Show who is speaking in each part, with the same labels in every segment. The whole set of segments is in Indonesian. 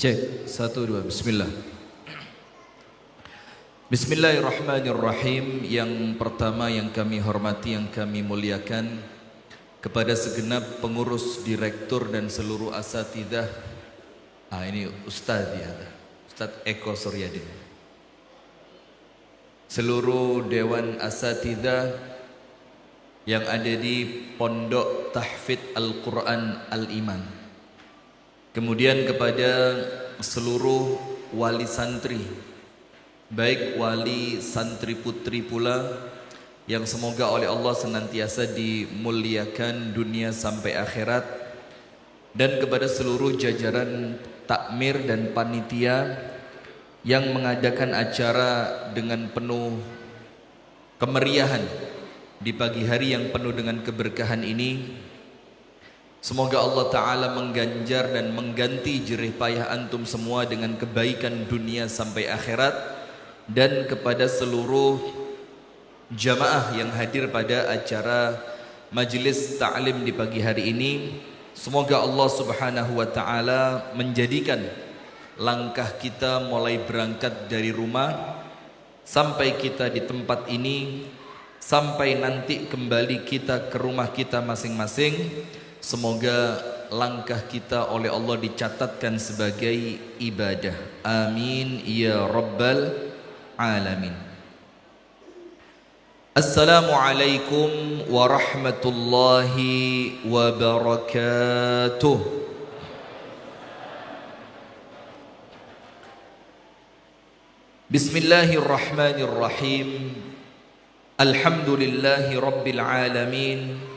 Speaker 1: Cek, satu, dua, bismillah. Bismillahirrahmanirrahim. Yang pertama yang kami hormati, yang kami muliakan, kepada segenap pengurus, direktur dan seluruh asatidzah. Ini Ustadz ya, Ustadz Eko Suryadin. Seluruh dewan asatidzah yang ada di Pondok Tahfidz Al-Quran Al-Iman. Kemudian kepada seluruh wali santri, baik wali santri putri pula, yang semoga oleh Allah senantiasa dimuliakan dunia sampai akhirat, dan kepada seluruh jajaran takmir dan panitia yang mengadakan acara dengan penuh kemeriahan di pagi hari yang penuh dengan keberkahan ini. Semoga Allah Ta'ala mengganjar dan mengganti jerih payah antum semua dengan kebaikan dunia sampai akhirat. Dan kepada seluruh jamaah yang hadir pada acara majelis ta'lim di pagi hari ini, semoga Allah Subhanahu wa Ta'ala menjadikan langkah kita mulai berangkat dari rumah sampai kita di tempat ini, sampai nanti kembali kita ke rumah kita masing-masing, semoga langkah kita oleh Allah dicatatkan sebagai ibadah. Amin ya rabbal alamin. Assalamualaikum warahmatullahi wabarakatuh. Bismillahirrahmanirrahim. Alhamdulillahi rabbil alamin.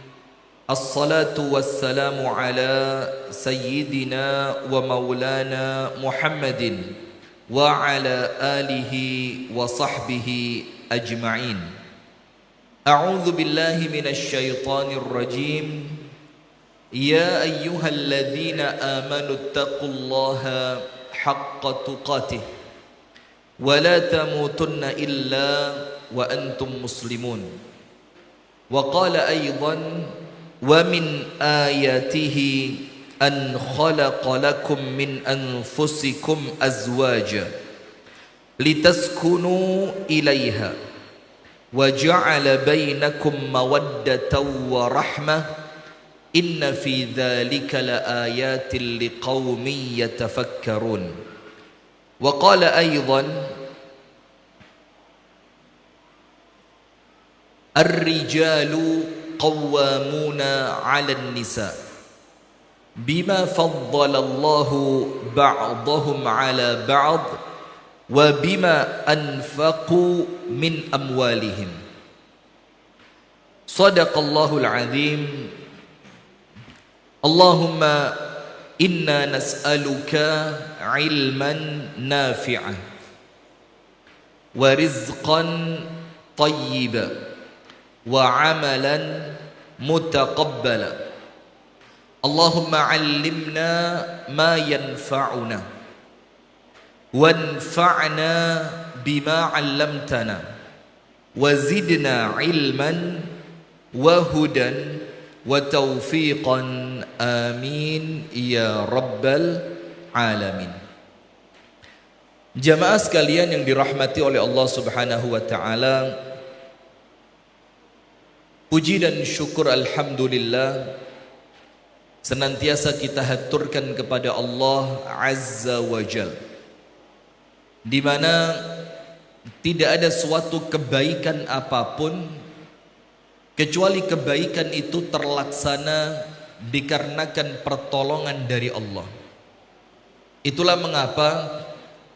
Speaker 1: Assalatu wassalamu ala sayyidina wa maulana Muhammadin wa ala alihi wa sahbihi ajma'in. A'udzu billahi minasy syaithanir rajim. Ya ayyuhalladzina amanu taqullaha haqqa tuqatih wa la tamutunna illa wa antum muslimun. Wa qala aydan wa min ayatihi an khalaqa lakum min anfusikum azwaja litaskunu ilaiha wa ja'ala bainakum mawaddatan wa rahmah inna fi dhalika laayatin liqaumin yatafakkarun. Wa qala aydan ar-rijalu qawwamuna 'alan nisa bima faddala Allahu ba'dahum 'ala ba'd wa bima anfaqu min amwalihim. Shadaqallahul 'azim. Allahumma inna nas'aluka 'ilman nafi'an wa rizqan tayyiban wa amalan mutaqabbala. Allahumma 'allimna ma yanfa'una wanfa'na bima 'allamtana wa zidna 'ilman wa hudan wa taufiqan. Amin ya rabbal alamin. Jamaah sekalian yang dirahmati oleh Allah Subhanahu wa Ta'ala, puji dan syukur alhamdulillah senantiasa kita haturkan kepada Allah Azza wa Jal, di mana tidak ada suatu kebaikan apapun kecuali kebaikan itu terlaksana dikarenakan pertolongan dari Allah. Itulah mengapa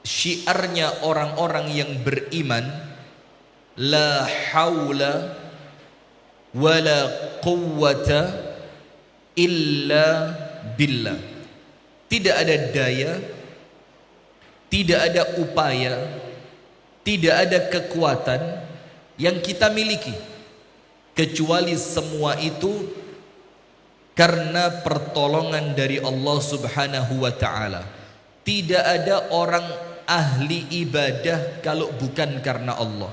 Speaker 1: syiarnya orang-orang yang beriman, la haula wala quwwata illa billah. Tidak ada daya, tidak ada upaya, tidak ada kekuatan yang kita miliki kecuali semua itu karena pertolongan dari Allah Subhanahu wa Ta'ala. Tidak ada orang ahli ibadah kalau bukan karena Allah.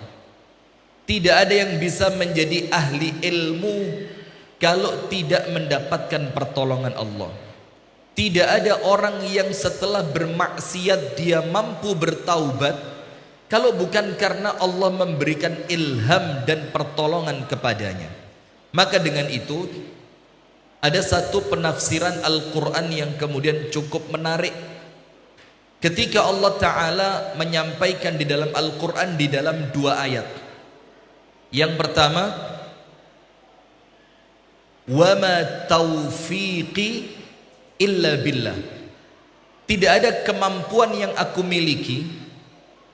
Speaker 1: Tidak ada yang bisa menjadi ahli ilmu kalau tidak mendapatkan pertolongan Allah. Tidak ada orang yang setelah bermaksiat dia mampu bertaubat kalau bukan karena Allah memberikan ilham dan pertolongan kepadanya. Maka dengan itu ada satu penafsiran Al-Quran yang kemudian cukup menarik. Ketika Allah Ta'ala menyampaikan di dalam Al-Quran di dalam 2 ayat. Yang pertama, wa ma taufiqi illa billah. Tidak ada kemampuan yang aku miliki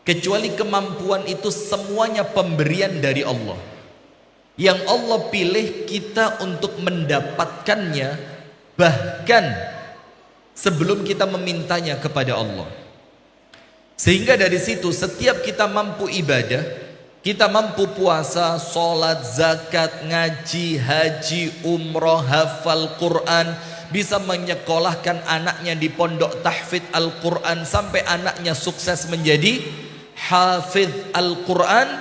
Speaker 1: kecuali kemampuan itu semuanya pemberian dari Allah. Yang Allah pilih kita untuk mendapatkannya bahkan sebelum kita memintanya kepada Allah. Sehingga dari situ setiap kita mampu ibadah, kita mampu puasa, sholat, zakat, ngaji, haji, umroh, hafal Quran, bisa menyekolahkan anaknya di pondok tahfidz Al-Quran sampai anaknya sukses menjadi hafidz Al-Quran,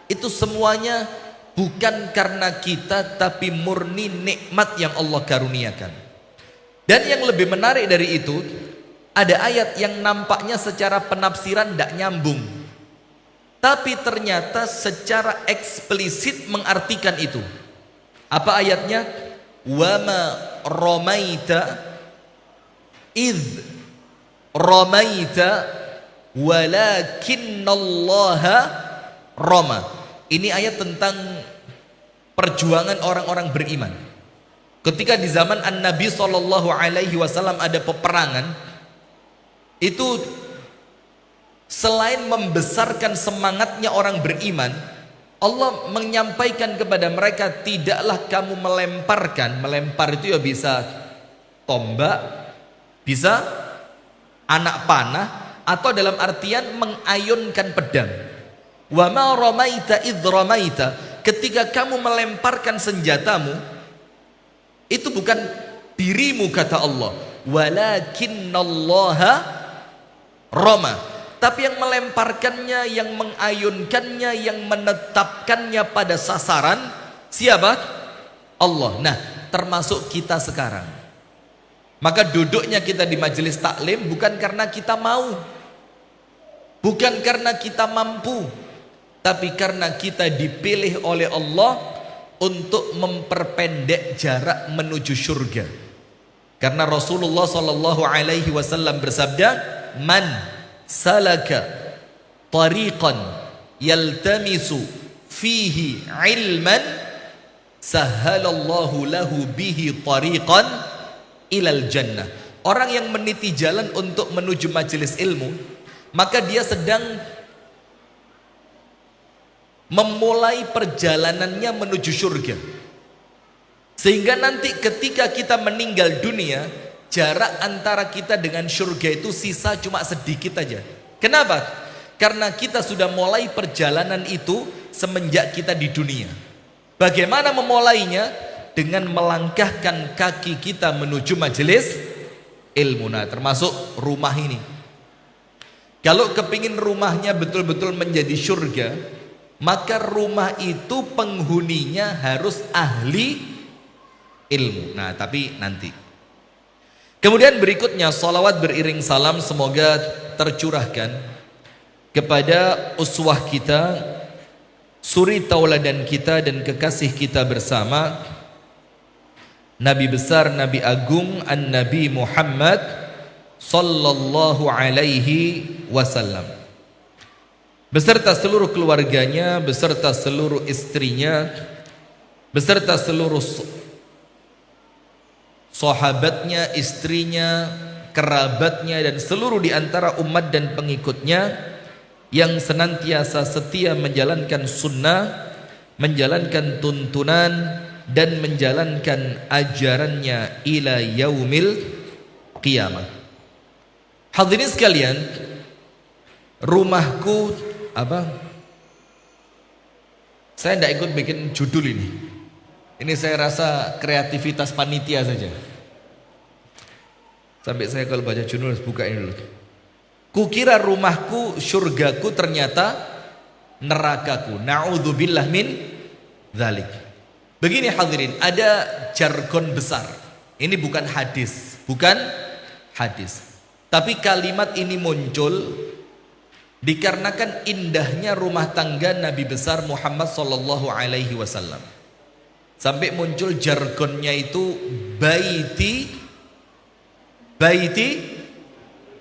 Speaker 1: itu semuanya bukan karena kita, tapi murni nikmat yang Allah karuniakan. Dan yang lebih menarik dari itu, ada ayat yang nampaknya secara penafsiran tidak nyambung, tapi ternyata secara eksplisit mengartikan itu. Apa ayatnya? Wa ma ramaita idh ramaita walakinnallaha rama. Ini ayat tentang perjuangan orang-orang beriman. Ketika di zaman An-Nabi SAW ada peperangan, itu selain membesarkan semangatnya orang beriman, Allah menyampaikan kepada mereka, tidaklah kamu melemparkan. Melempar itu ya bisa tombak, bisa anak panah, atau dalam artian mengayunkan pedang. Wa ma ramaita idh ramaita, ketika kamu melemparkan senjatamu, itu bukan dirimu kata Allah, walakinnallaha rama, tapi yang melemparkannya, yang mengayunkannya, yang menetapkannya pada sasaran siapa? Allah. Nah, termasuk kita sekarang. Maka duduknya kita di majelis taklim bukan karena kita mau, bukan karena kita mampu, tapi karena kita dipilih oleh Allah untuk memperpendek jarak menuju surga. Karena Rasulullah SAW bersabda, man salaka tariqan yaltamisu fihi ilman sahhalallahu lahu bihi tariqan ilal jannah. Orang yang meniti jalan untuk menuju majelis ilmu, maka dia sedang memulai perjalanannya menuju surga. Sehingga nanti ketika kita meninggal dunia, jarak antara kita dengan surga itu sisa cuma sedikit aja. Kenapa? Karena kita sudah mulai perjalanan itu semenjak kita di dunia. Bagaimana memulainya? Dengan melangkahkan kaki kita menuju majelis ilmu. Nah, termasuk rumah ini. Kalau kepingin rumahnya betul-betul menjadi surga, maka rumah itu penghuninya harus ahli ilmu. Nah, tapi nanti. Kemudian berikutnya, salawat beriring salam semoga tercurahkan kepada uswah kita, suri tauladan kita dan kekasih kita bersama, Nabi besar, Nabi agung, An-Nabi Muhammad sallallahu alaihi wasallam, beserta seluruh keluarganya, beserta seluruh istrinya, beserta seluruh sahabatnya, istrinya, kerabatnya, dan seluruh di antara umat dan pengikutnya yang senantiasa setia menjalankan sunnah, menjalankan tuntunan, dan menjalankan ajarannya ila yaumil qiyamah. Hadirin sekalian, rumahku apa? Saya tidak ikut bikin judul ini. Ini saya rasa kreativitas panitia saja. Sampai saya kalau baca judul harus buka ini dulu. Kukira rumahku surgaku, ternyata nerakaku. Na'udzubillah min dzalik. Begini hadirin, ada jargon besar. Ini bukan hadis, bukan hadis. Tapi kalimat ini muncul dikarenakan indahnya rumah tangga Nabi besar Muhammad sallallahu alaihi wasallam. Sampai muncul jargonnya itu baiti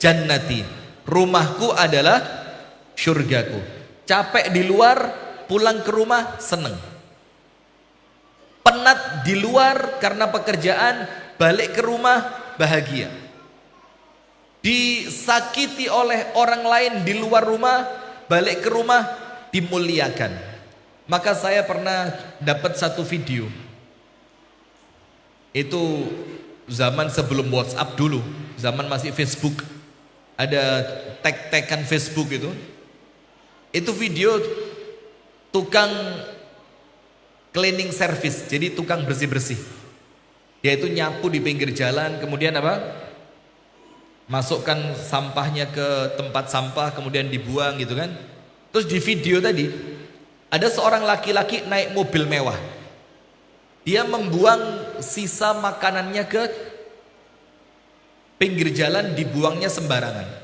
Speaker 1: jannati. Rumahku adalah syurgaku. Capek di luar, pulang ke rumah seneng. Penat di luar karena pekerjaan, balik ke rumah bahagia. Disakiti oleh orang lain di luar rumah, balik ke rumah dimuliakan. Maka saya pernah dapat satu video. Itu zaman sebelum WhatsApp dulu, zaman masih Facebook. Ada tag-tagan Facebook itu. Itu video tukang cleaning service, jadi tukang bersih-bersih. Dia itu nyapu di pinggir jalan, kemudian apa? Masukkan sampahnya ke tempat sampah, kemudian dibuang gitu kan. Terus di video tadi ada seorang laki-laki naik mobil mewah. Dia membuang sisa makanannya ke pinggir jalan, dibuangnya sembarangan.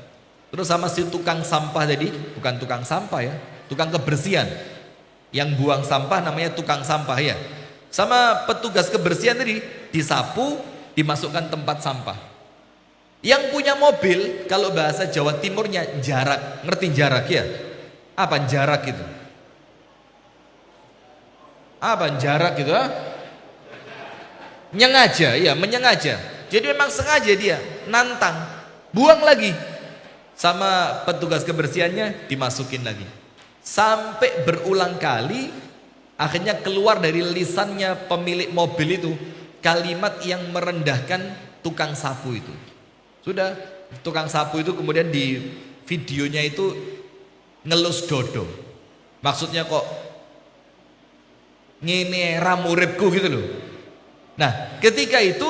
Speaker 1: Terus sama si tukang sampah tadi, bukan tukang sampah ya, tukang kebersihan. Yang buang sampah namanya tukang sampah ya. Sama petugas kebersihan tadi disapu, dimasukkan tempat sampah. Yang punya mobil, kalau bahasa Jawa Timurnya jarak. Ngerti jarak ya? Apa jarak itu? Apa jarak itu? Menyengaja, ya menyengaja. Jadi memang sengaja dia nantang, buang lagi. Sama petugas kebersihannya dimasukin lagi. Sampai berulang kali, akhirnya keluar dari lisannya pemilik mobil itu kalimat yang merendahkan tukang sapu itu. Sudah, tukang sapu itu kemudian di videonya itu ngelus dodo. Maksudnya kok ngene ramuripku gitu loh. Nah, ketika itu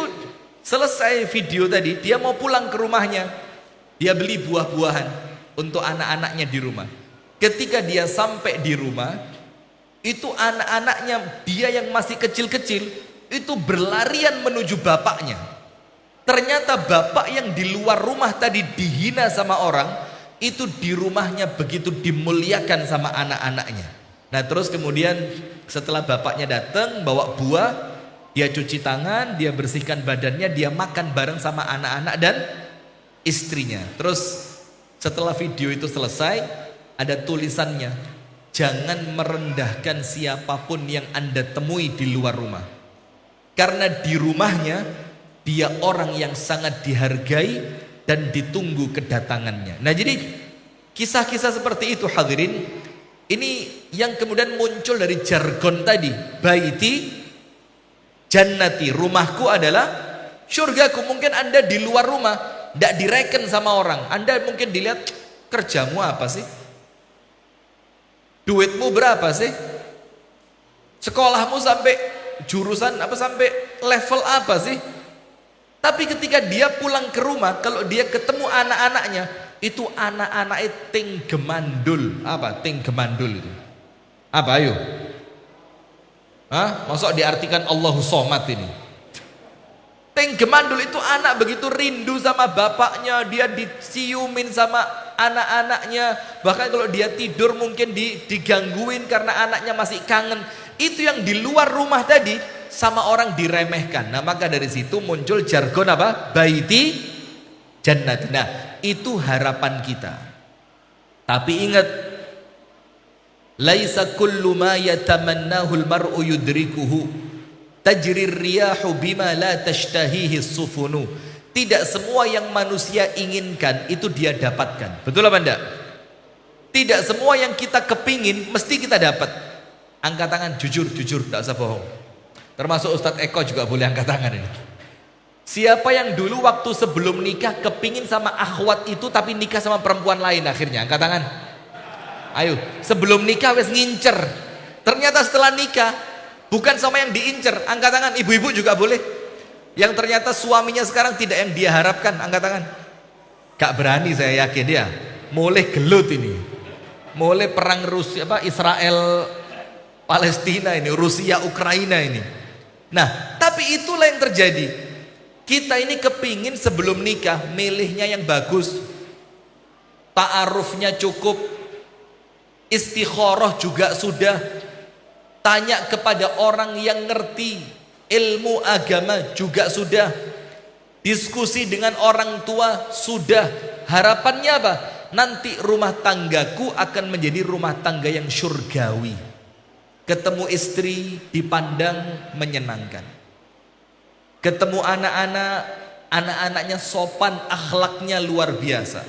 Speaker 1: selesai video tadi, dia mau pulang ke rumahnya. Dia beli buah-buahan untuk anak-anaknya di rumah. Ketika dia sampai di rumah, itu anak-anaknya dia yang masih kecil-kecil itu berlarian menuju bapaknya. Ternyata bapak yang di luar rumah tadi dihina sama orang, itu di rumahnya begitu dimuliakan sama anak-anaknya. Nah terus kemudian setelah bapaknya datang bawa buah, dia cuci tangan, dia bersihkan badannya, dia makan bareng sama anak-anak dan istrinya. Terus setelah video itu selesai, ada tulisannya, jangan merendahkan siapapun yang Anda temui di luar rumah. Karena di rumahnya dia orang yang sangat dihargai dan ditunggu kedatangannya. Nah jadi kisah-kisah seperti itu hadirin, ini yang kemudian muncul dari jargon tadi, baiti jannati, rumahku adalah syurgaku. Mungkin Anda di luar rumah tidak direken sama orang. Anda mungkin dilihat, kerjamu apa sih? Duitmu berapa sih? Sekolahmu sampai jurusan apa, sampai level apa sih? Tapi ketika dia pulang ke rumah, kalau dia ketemu anak-anaknya, itu anak-anaknya ting gemandul. Apa ting gemandul itu? Apa ayo? Hah? Masuk diartikan Allahu Somad ini? Ting gemandul itu anak begitu rindu sama bapaknya, dia diciumin sama anak-anaknya. Bahkan kalau dia tidur mungkin digangguin karena anaknya masih kangen. Itu yang di luar rumah tadi sama orang diremehkan. Nah maka dari situ muncul jargon apa? Baiti jannat. Nah itu harapan kita. Tapi ingat, laisa kullu ma yatamannahu al-mar'u yudrikuhu, tajri riyahu bima la tashtahihi sufunu. Tidak semua yang manusia inginkan itu dia dapatkan. Betul apa enggak? Tidak semua yang kita kepingin mesti kita dapat. Angkat tangan, jujur, tidak usah bohong. Termasuk Ustadz Eko juga boleh angkat tangan ini. Siapa yang dulu waktu sebelum nikah kepingin sama akhwat itu tapi nikah sama perempuan lain akhirnya? Angkat tangan. Ayo, sebelum nikah wes ngincer. Ternyata setelah nikah bukan sama yang diincer. Angkat tangan, ibu-ibu juga boleh. Yang ternyata suaminya sekarang tidak yang dia harapkan, angkat tangan. Gak berani saya yakin dia. Mulai gelut ini. Mulai perang Rusia apa Israel Palestina ini, Rusia Ukraina ini. Nah, tapi itulah yang terjadi. Kita ini kepingin sebelum nikah milihnya yang bagus, ta'arufnya cukup, istikharah juga sudah, tanya kepada orang yang ngerti ilmu agama juga sudah, diskusi dengan orang tua sudah. Harapannya apa? Nanti rumah tanggaku akan menjadi rumah tangga yang syurgawi. Ketemu istri dipandang menyenangkan. Ketemu anak-anak, anak-anaknya sopan, akhlaknya luar biasa.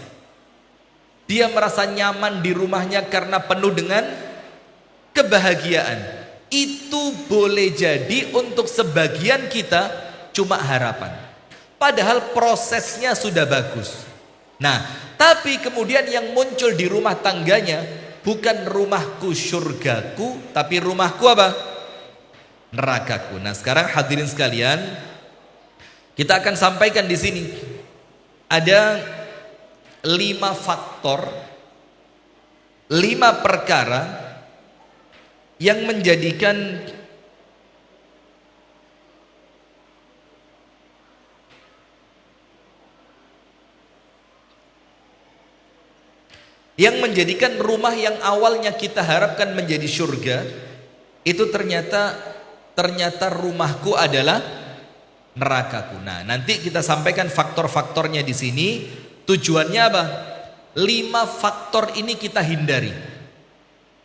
Speaker 1: Dia merasa nyaman di rumahnya karena penuh dengan kebahagiaan. Itu boleh jadi untuk sebagian kita cuma harapan. Padahal prosesnya sudah bagus. Nah, tapi kemudian yang muncul di rumah tangganya bukan rumahku syurgaku, tapi rumahku apa? Nerakaku. Nah, sekarang hadirin sekalian, kita akan sampaikan di sini ada 5 faktor, 5 perkara yang menjadikan rumah yang awalnya kita harapkan menjadi surga itu ternyata rumahku adalah nerakaku. Nah, nanti kita sampaikan faktor-faktornya di sini. Tujuannya apa? 5 faktor ini kita hindari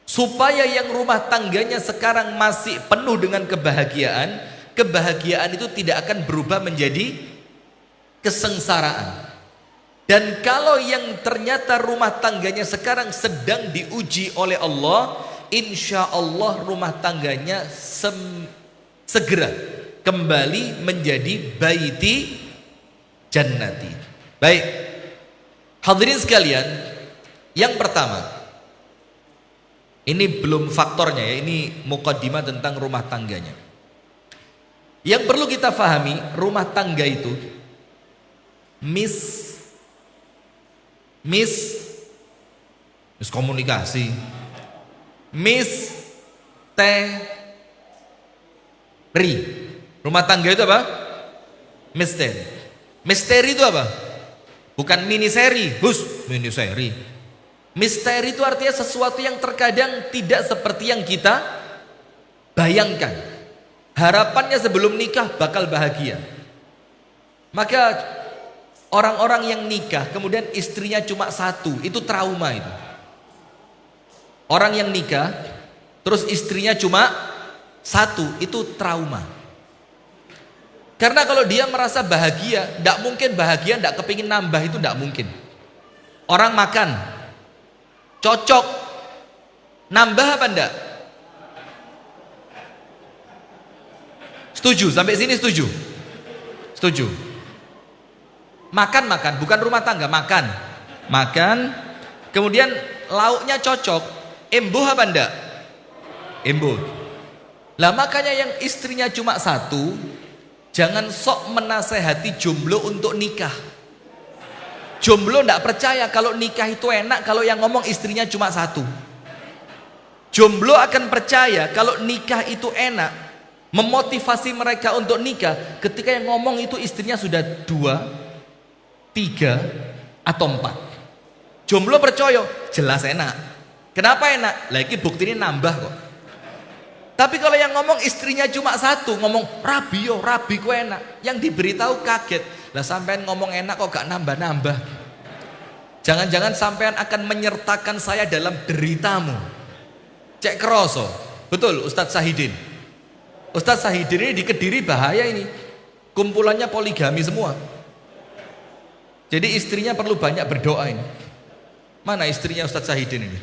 Speaker 1: supaya yang rumah tangganya sekarang masih penuh dengan kebahagiaan, kebahagiaan itu tidak akan berubah menjadi kesengsaraan. Dan kalau yang ternyata rumah tangganya sekarang sedang diuji oleh Allah, insya Allah rumah tangganya segera kembali menjadi baiti jannati. Baik, hadirin sekalian, yang pertama, ini belum faktornya ya, ini muqaddimah tentang rumah tangganya. Yang perlu kita pahami, rumah tangga itu miskomunikasi, misteri. Rumah tangga itu apa? Misteri. Misteri itu apa? Bukan miniseri, miniseri. Misteri itu artinya sesuatu yang terkadang tidak seperti yang kita bayangkan. Harapannya sebelum nikah bakal bahagia. Maka orang-orang yang nikah kemudian istrinya cuma satu, itu trauma itu. Orang yang nikah terus istrinya cuma satu, itu trauma. Karena kalau dia merasa bahagia, tidak mungkin bahagia, tidak kepingin nambah, itu tidak mungkin. Orang makan cocok, nambah apa enggak? Setuju, sampai sini setuju? Setuju. Makan, bukan rumah tangga, makan. Kemudian lauknya cocok, embuh apa enggak? Embuh. Lah makanya yang istrinya cuma satu, jangan sok menasehati jomblo untuk nikah. Jomblo enggak percaya kalau nikah itu enak kalau yang ngomong istrinya cuma satu. Jomblo akan percaya kalau nikah itu enak, memotivasi mereka untuk nikah ketika yang ngomong itu istrinya sudah 2, 3, atau 4. Jomblo percaya, jelas enak. Kenapa enak? Lagi buktinya nambah kok. Tapi kalau yang ngomong istrinya cuma satu, ngomong rabi ku enak, yang diberitahu kaget. Lah sampean ngomong enak kok gak nambah-nambah. Jangan-jangan sampean akan menyertakan saya dalam deritamu. Cek keroso. Betul Ustadz Sahidin. Ustadz Sahidin ini di Kediri bahaya ini. Kumpulannya poligami semua. Jadi istrinya perlu banyak berdoa ini. Mana istrinya Ustadz Sahidin ini?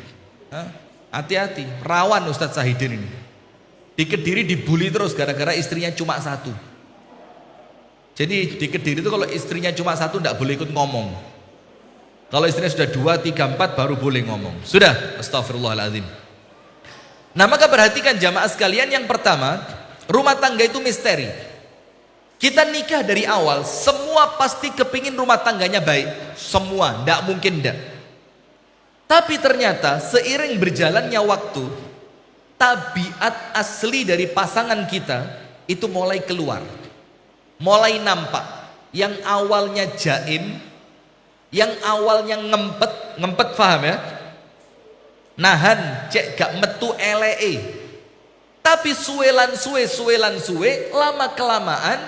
Speaker 1: Hati-hati, rawan Ustadz Sahidin ini. Di Kediri dibully terus gara-gara istrinya cuma satu. Jadi di Kediri itu kalau istrinya cuma satu tidak boleh ikut ngomong. Kalau istrinya sudah 2, 3, 4 baru boleh ngomong. Sudah, astagfirullahaladzim. Nah maka perhatikan jamaah sekalian, yang pertama, rumah tangga itu misteri. Kita nikah dari awal, semua pasti kepingin rumah tangganya baik. Semua, tidak mungkin tidak. Tapi ternyata seiring berjalannya waktu, tabiat asli dari pasangan kita itu mulai keluar, mulai nampak. yang awalnya jaim, yang awalnya ngempet paham ya? Nahan cek gak metu elee. Tapi suwelan suwe, lama kelamaan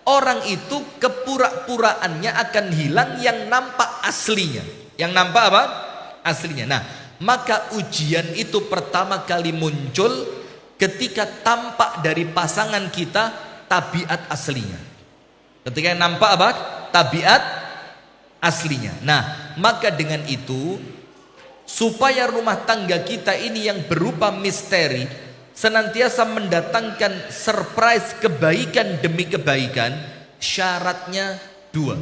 Speaker 1: orang itu kepura-puraannya akan hilang, yang nampak aslinya. Yang nampak apa? Aslinya. Nah, maka ujian itu pertama kali muncul ketika tampak dari pasangan kita tabiat aslinya. Ketika yang nampak apa? Tabiat aslinya. Nah, maka dengan itu supaya rumah tangga kita ini yang berupa misteri senantiasa mendatangkan surprise kebaikan demi kebaikan, syaratnya dua.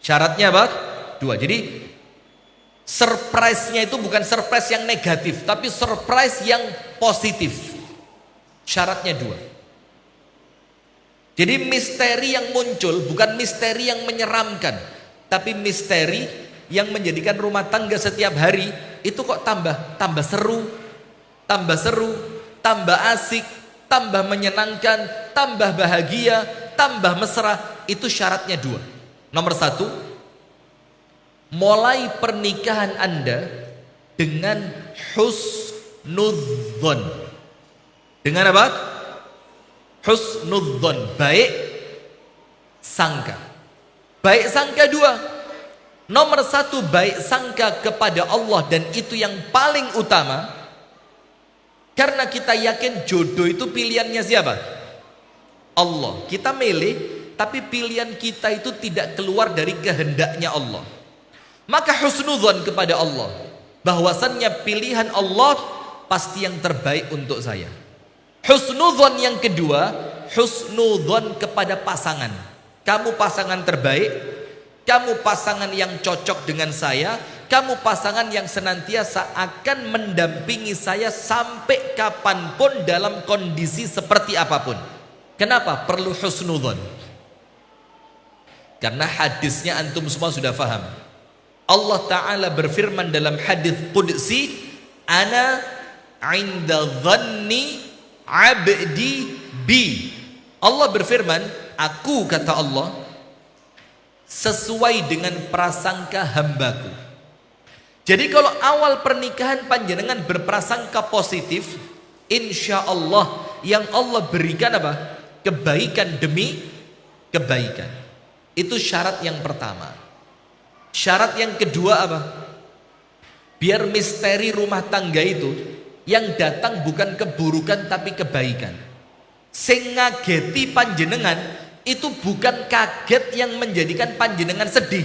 Speaker 1: Syaratnya apa? Dua. Jadi surprise-nya itu bukan surprise yang negatif, tapi surprise yang positif. Syaratnya dua. Jadi misteri yang muncul bukan misteri yang menyeramkan, tapi misteri yang menjadikan rumah tangga setiap hari itu kok tambah seru, tambah asik, tambah menyenangkan, tambah bahagia, tambah mesra. Itu syaratnya dua. Nomor satu, mulai pernikahan Anda dengan husnudzon. Dengan apa? Husnudzon, baik sangka. Baik sangka dua. Nomor satu, baik sangka kepada Allah, dan itu yang paling utama. Karena kita yakin jodoh itu pilihannya siapa? Allah. Kita milih, tapi pilihan kita itu tidak keluar dari kehendaknya Allah. Maka husnudzon kepada Allah, bahwasannya pilihan Allah pasti yang terbaik untuk saya. Husnudzon yang kedua, husnudzon kepada pasangan. Kamu pasangan terbaik, kamu pasangan yang cocok dengan saya, kamu pasangan yang senantiasa akan mendampingi saya sampai kapanpun dalam kondisi seperti apapun. Kenapa perlu husnudzon? Karena hadisnya antum semua sudah faham. Allah Ta'ala berfirman dalam hadis qudsi, ana inda dhanni abdi bi. Allah berfirman, aku, kata Allah, sesuai dengan prasangka hambaku. Jadi kalau awal pernikahan panjenengan berprasangka positif, insya Allah yang Allah berikan apa? Kebaikan demi kebaikan. Itu syarat yang pertama. Syarat yang kedua apa? Biar misteri rumah tangga itu yang datang bukan keburukan tapi kebaikan. Sing ngageti panjenengan itu bukan kaget yang menjadikan panjenengan sedih,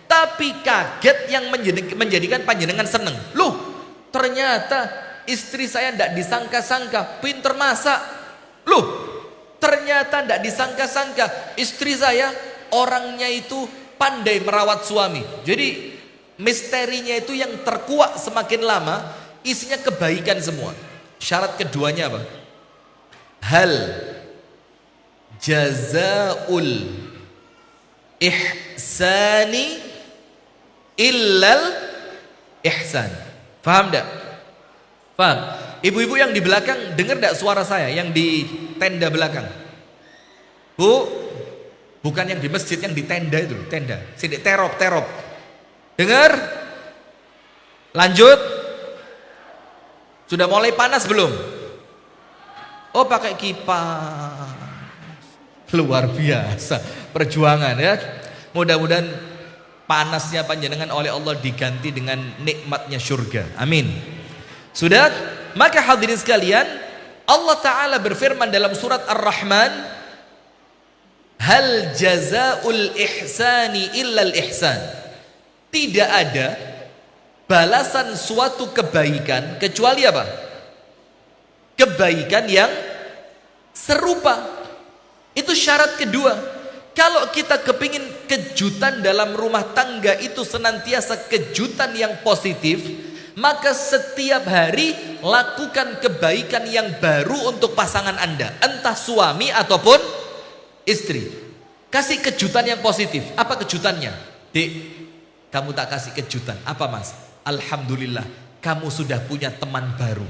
Speaker 1: tapi kaget yang menjadikan panjenengan seneng. Loh, ternyata istri saya tidak disangka-sangka pinter masak. Loh, ternyata tidak disangka-sangka istri saya orangnya itu pandai merawat suami. Jadi misterinya itu yang terkuak semakin lama, isinya kebaikan semua. Syarat keduanya apa? Hal jazaul ihsani illal ihsan. Paham enggak? Paham? Ibu-ibu yang di belakang dengar enggak suara saya yang di tenda belakang? Bu, bukan yang di masjid, yang di tenda itu, tenda. Sidik terop. Dengar? Lanjut. Sudah mulai panas belum? Oh, pakai kipas. Luar biasa perjuangan ya. Mudah-mudahan panasnya panjenengan oleh Allah diganti dengan nikmatnya surga. Amin. Sudah? Maka hadirin sekalian, Allah Ta'ala berfirman dalam surat Ar-Rahman, hal jazaul ihsani illal ihsan. Tidak ada balasan suatu kebaikan kecuali apa? Kebaikan yang serupa. Itu syarat kedua. Kalau kita kepingin kejutan dalam rumah tangga itu senantiasa kejutan yang positif, maka setiap hari lakukan kebaikan yang baru untuk pasangan Anda, entah suami ataupun istri. Kasih kejutan yang positif. Apa kejutannya? Dek, kamu tak kasih kejutan. Apa mas? Alhamdulillah, kamu sudah punya teman baru.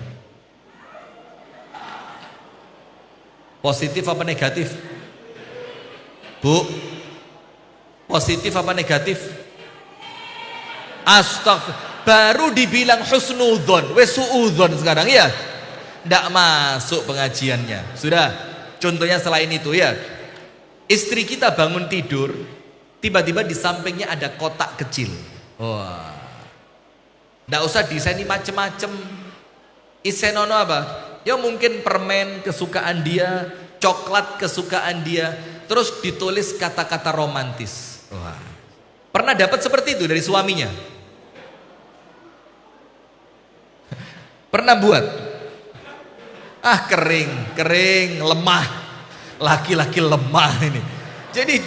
Speaker 1: Positif apa negatif? Bu, Positif apa negatif? Astagfirullah. Baru dibilang husnudzon, wes suudzon sekarang ya. Ndak masuk pengajiannya. Sudah. Contohnya selain itu ya. Istri kita bangun tidur, tiba-tiba di sampingnya ada kotak kecil. Wah. Ndak usah disaini macem-macem. Isenono apa? Ya mungkin permen kesukaan dia, coklat kesukaan dia, terus ditulis kata-kata romantis. Wah. Pernah dapat seperti itu dari suaminya? Pernah buat? Ah kering, lemah. Laki-laki lemah ini. Jadi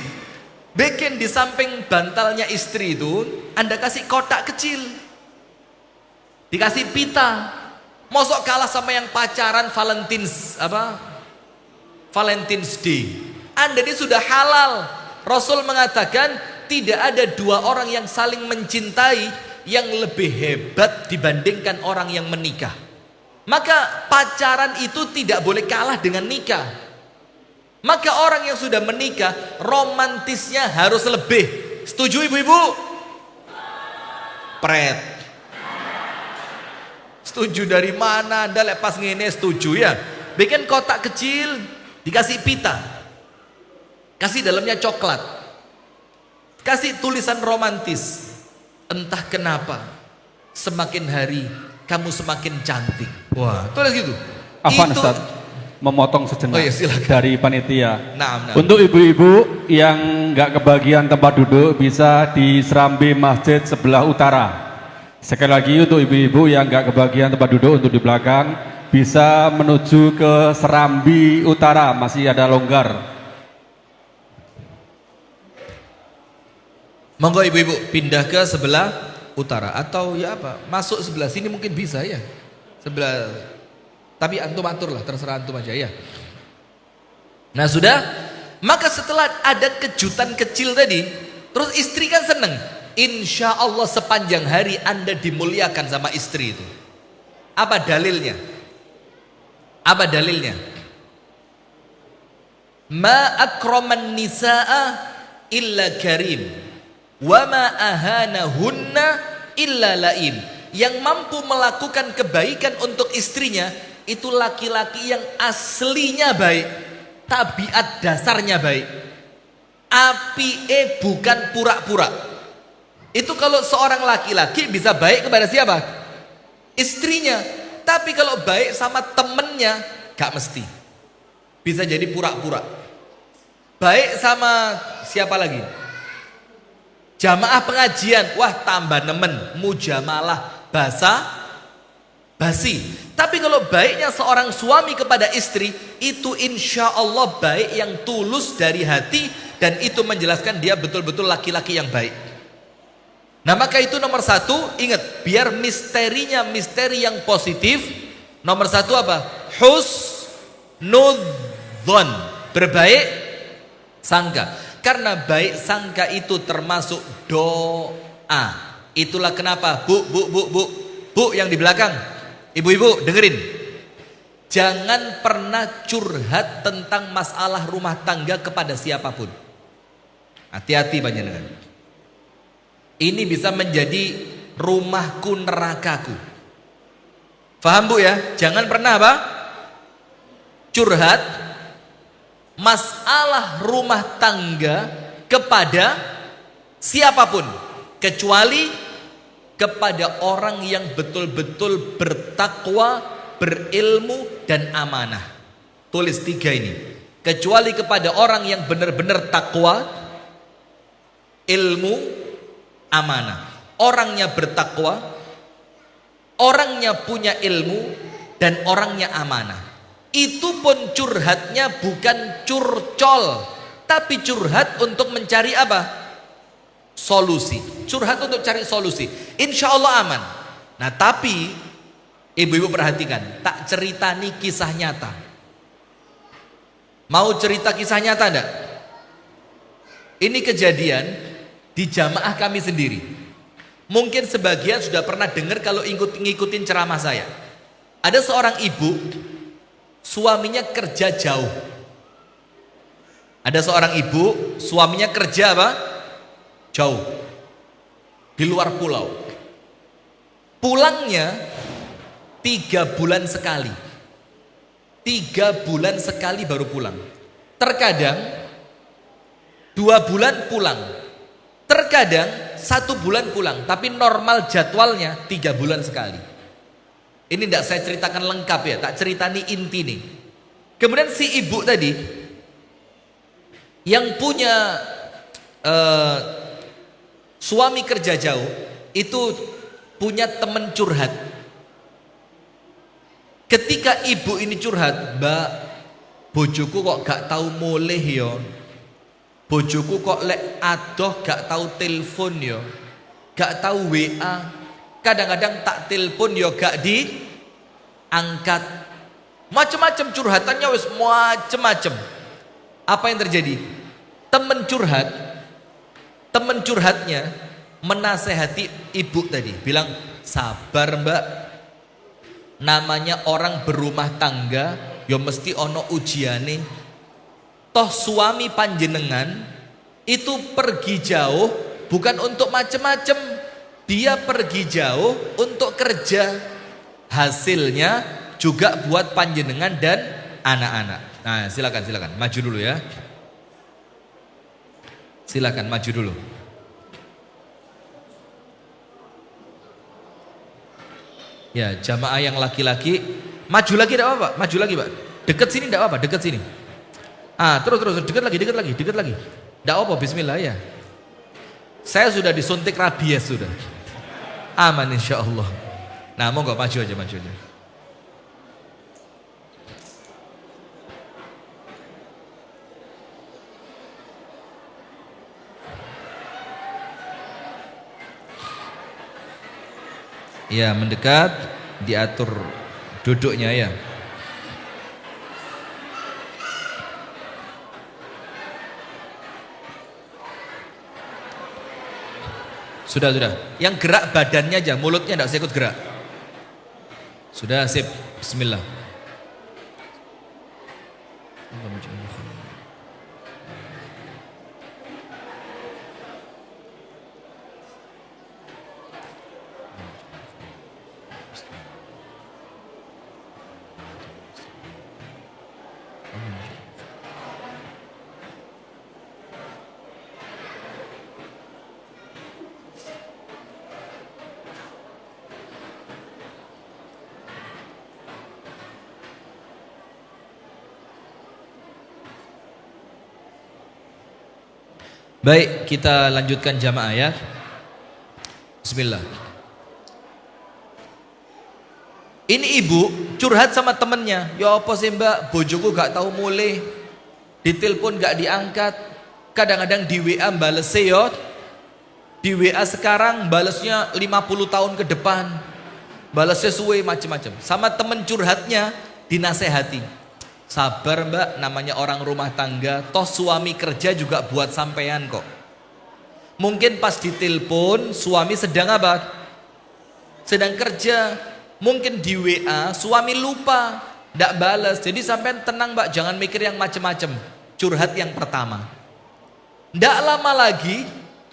Speaker 1: bikin di samping bantalnya istri itu, Anda kasih kotak kecil. Dikasih pita. Mosok kalah sama yang pacaran Valentine's Day. Anda ini sudah halal. Rasul mengatakan tidak ada dua orang yang saling mencintai yang lebih hebat dibandingkan orang yang menikah. Maka pacaran itu tidak boleh kalah dengan nikah. Maka orang yang sudah menikah romantisnya harus lebih. Setuju ibu-ibu? Pret. Setuju dari mana? Anda lepas ngene setuju ya? Bikin kotak kecil, dikasih pita, kasih dalamnya coklat, kasih tulisan romantis. Entah kenapa semakin hari kamu semakin cantik. Wah, tulis gitu.
Speaker 2: Afwan Ustaz, memotong sejenak dari panitia.
Speaker 1: Nah.
Speaker 2: Untuk ibu-ibu yang nggak kebagian tempat duduk bisa di serambi masjid sebelah utara. Sekali lagi untuk ibu-ibu yang nggak kebagian tempat duduk untuk di belakang bisa menuju ke serambi utara, masih ada longgar.
Speaker 1: Monggo ibu-ibu pindah ke sebelah utara atau ya apa? Masuk sebelah sini mungkin bisa ya. Sebelah, tapi antum atur lah, terserah antum aja ya. Nah sudah, maka setelah ada kejutan kecil tadi, terus istri kan seneng. Insya Allah sepanjang hari Anda dimuliakan sama istri itu. Apa dalilnya? Apa dalilnya? Ma akraman nisaa illa karim, wa ma ahanahunna illa laim. Yang mampu melakukan kebaikan untuk istrinya itu laki-laki yang aslinya baik, tabiat dasarnya baik. Apike bukan pura-pura. Itu kalau seorang laki-laki bisa baik kepada siapa? Istrinya. Tapi kalau baik sama temennya gak mesti. Bisa jadi pura-pura. Baik sama siapa lagi? Jamaah pengajian, wah tambah nemen, mujamalah, basi. Tapi kalau baiknya seorang suami kepada istri, itu insya Allah baik yang tulus dari hati, dan itu menjelaskan dia betul-betul laki-laki yang baik. Nah maka itu nomor satu, ingat, biar misterinya misteri yang positif. Nomor satu apa? Husnudzon, berbaik sangka. Karena baik sangka itu termasuk doa. Itulah kenapa bu yang di belakang, ibu-ibu dengerin, jangan pernah curhat tentang masalah rumah tangga kepada siapapun. Hati-hati panjenengan. Ini bisa menjadi rumahku nerakaku. Faham bu ya? Jangan pernah apa? Curhat masalah rumah tangga kepada siapapun, kecuali kepada orang yang betul-betul bertakwa, berilmu dan amanah. Tulis 3 ini. Kecuali kepada orang yang benar-benar takwa, ilmu, amanah. Orangnya bertakwa, orangnya punya ilmu, dan orangnya amanah. Itu pun curhatnya bukan curcol, tapi curhat untuk mencari apa? Solusi. Curhat untuk cari solusi. Insya Allah aman. Nah tapi ibu-ibu perhatikan, tak ceritani kisah nyata. Mau cerita kisah nyata enggak? Ini kejadian di jamaah kami sendiri. Mungkin sebagian sudah pernah dengar kalau ngikutin ceramah saya. Ada seorang ibu, suaminya kerja jauh. Ada seorang ibu, suaminya kerja apa? jauh, di luar pulau. Pulangnya 3 bulan sekali. 3 bulan sekali baru pulang. Terkadang 2 bulan pulang. Terkadang 1 bulan pulang. Tapi normal jadwalnya 3 bulan sekali. Ini tidak saya ceritakan lengkap ya, tak ceritani inti nih. Kemudian si ibu tadi yang punya suami kerja jauh itu punya teman curhat. Ketika ibu ini curhat, "Mbak, bojoku kok gak tahu mulih yo. Bojoku kok lek adoh gak tahu telepon yo. Gak tahu WA. Kadang-kadang tak telepon yo gak diangkat." Macam-macam curhatannya wis macam-macam. Apa yang terjadi? Teman curhatnya menasehati ibu tadi, bilang, "Sabar Mbak, namanya orang berumah tangga ya mesti ono ujiane. Toh suami panjenengan itu pergi jauh bukan untuk macem-macem, dia pergi jauh untuk kerja, hasilnya juga buat panjenengan dan anak-anak." Nah, silakan maju dulu ya. Silakan maju dulu. Ya, jamaah yang laki-laki maju lagi tidak apa-apa, maju lagi Pak. Dekat sini tidak apa-apa, dekat sini. Terus dekat lagi. Tidak apa, bismillah ya. Saya sudah disuntik rabies sudah. Aman insyaallah. Nah, monggo maju aja. Ya, mendekat, diatur duduknya ya. Sudah. Yang gerak badannya aja, mulutnya tidak usah ikut gerak. Sudah, sip. Bismillah. Baik, kita lanjutkan jamaah ya. Bismillah. Ini ibu curhat sama temennya. "Ya apa sih Mbak, bojoku gak tahu mulih. Ditelepon gak diangkat. Kadang-kadang di WA bales yo. Di WA sekarang balesnya 50 tahun ke depan. Balesnya suwe macam-macam." Sama temen curhatnya dinasehati. "Sabar Mbak, namanya orang rumah tangga, toh suami kerja juga buat sampean kok. Mungkin pas ditelepon suami sedang apa? Sedang kerja. Mungkin di WA suami lupa, ndak balas. Jadi sampean tenang Mbak, jangan mikir yang macem-macem." Curhat yang pertama. Ndak lama lagi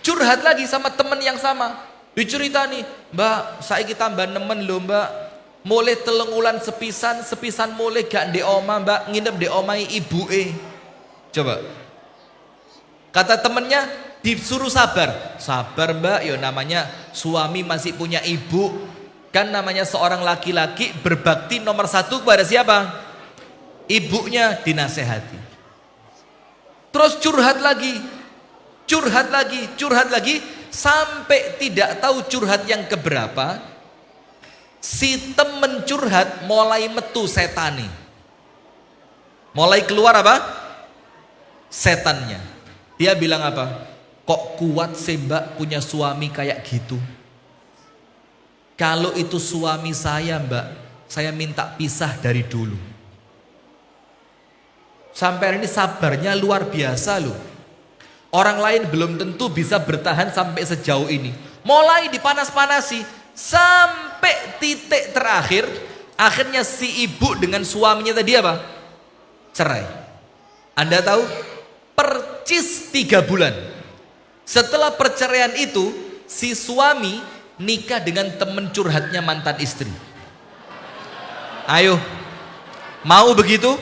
Speaker 1: curhat lagi sama temen yang sama. Dicerita nih, "Mbak, saiki tambah nemen lho Mbak. Mulai 3 wulan sepisan mulai gak di oma Mbak, nginep di omai ibuke." Coba. Kata temennya, disuruh sabar Mbak, ya namanya suami masih punya ibu. Kan namanya seorang laki-laki berbakti nomor 1 kepada siapa? Ibunya. Dinasehati. Terus curhat lagi, sampai tidak tahu curhat yang keberapa. Si temen curhat mulai metu setani. Mulai keluar apa? Setannya. Dia bilang apa? "Kok kuat sih Mbak punya suami kayak gitu? Kalau itu suami saya Mbak, saya minta pisah dari dulu." Sampai ini sabarnya luar biasa loh. Orang lain belum tentu bisa bertahan sampai sejauh ini. Mulai dipanas-panasi sampai titik terakhir, akhirnya si ibu dengan suaminya tadi apa? Cerai. Anda tahu? Percis 3 bulan. Setelah perceraian itu, si suami nikah dengan teman curhatnya mantan istri. Ayo, mau begitu?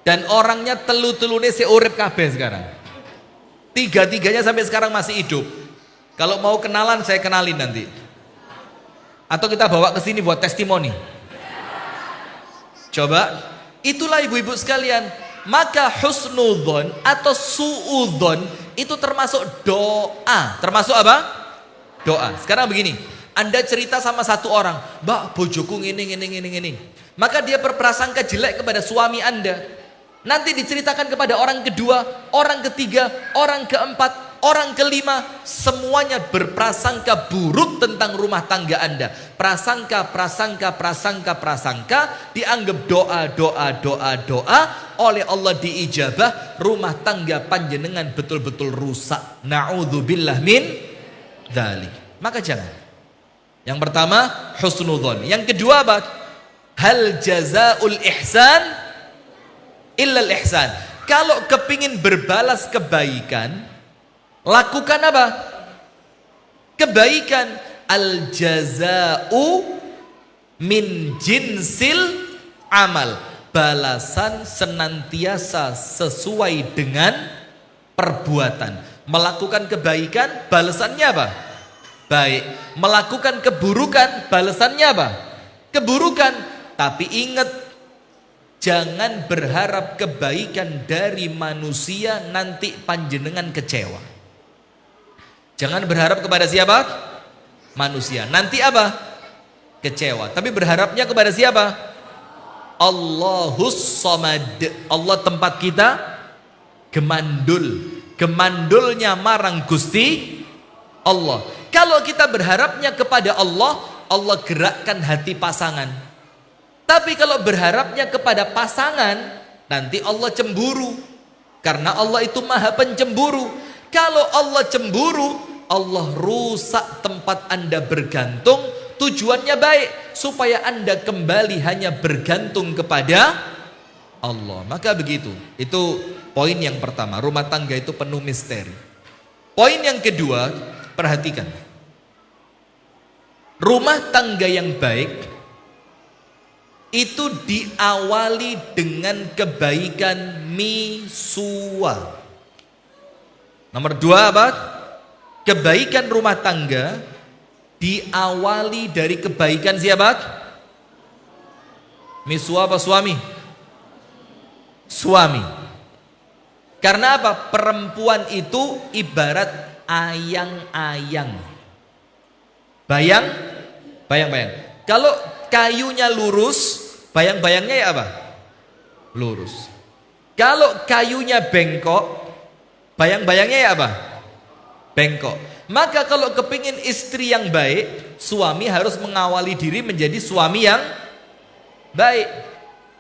Speaker 1: Dan orangnya telu-telune seurip kabeh sekarang. Tiga-tiganya sampai sekarang masih hidup. Kalau mau kenalan, saya kenalin nanti. Atau kita bawa ke sini buat testimoni. Coba, itulah ibu-ibu sekalian. Maka husnudzon atau suudzon itu termasuk doa. Termasuk apa? Doa. Sekarang begini, Anda cerita sama satu orang, Mbak, bojoku ngene. Maka dia berprasangka jelek kepada suami Anda. Nanti diceritakan kepada orang kedua, orang ketiga, orang keempat, orang kelima, semuanya berprasangka buruk tentang rumah tangga Anda. Prasangka dianggap doa oleh Allah diijabah, rumah tangga panjenengan betul-betul rusak. Na'udzubillah min dzalik. Maka jangan. Yang pertama husnudzon. Yang kedua apa? Hal jazaul ihsan illal ihsan. Kalau kepingin berbalas kebaikan, lakukan apa? Kebaikan. Al jaza'u min jinsil amal. Balasan senantiasa sesuai dengan perbuatan. Melakukan kebaikan, balasannya apa? Baik. Melakukan keburukan, balasannya apa? Keburukan. Tapi ingat, jangan berharap kebaikan dari manusia, nanti panjenengan kecewa. Jangan berharap kepada siapa? Manusia. Nanti apa? Kecewa. Tapi berharapnya kepada siapa? Allahus Samad. Allah tempat kita gemandul. Gemandulnya marang Gusti Allah. Kalau kita berharapnya kepada Allah, Allah gerakkan hati pasangan. Tapi kalau berharapnya kepada pasangan, nanti Allah cemburu. Karena Allah itu maha pencemburu. Kalau Allah cemburu, Allah rusak tempat Anda bergantung. Tujuannya baik, supaya Anda kembali hanya bergantung kepada Allah. Maka begitu. Itu poin yang pertama. Rumah tangga itu penuh misteri. Poin yang kedua, perhatikan. Rumah tangga yang baik itu diawali dengan kebaikan misua. Nomor dua apa? Kebaikan rumah tangga diawali dari kebaikan siapa? Misua apa suami? Suami. Karena apa? Perempuan itu ibarat ayang-ayang. Bayang. Kalau kayunya lurus, bayang-bayangnya ya apa? Lurus. Kalau kayunya bengkok, bayang-bayangnya ya apa? Bengkok. Maka kalau kepingin istri yang baik, suami harus mengawali diri menjadi suami yang baik.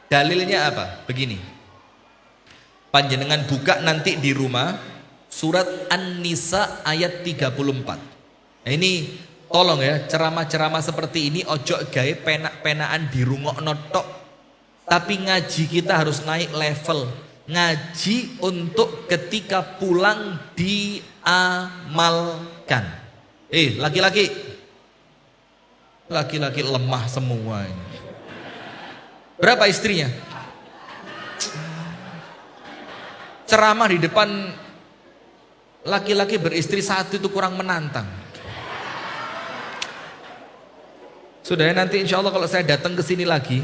Speaker 1: Dalilnya apa? Begini. Panjenengan buka nanti di rumah surat An-Nisa ayat 34. Nah, ini tolong ya, ceramah-ceramah seperti ini ojo gawe penak-penaan dirungokno tok. Tapi ngaji kita harus naik level. Ngaji untuk ketika pulang diamalkan. Laki-laki lemah semua ini. Berapa istrinya? Ceramah di depan laki-laki beristri satu itu kurang menantang. Sudah ya, nanti insya Allah kalau saya datang ke sini lagi,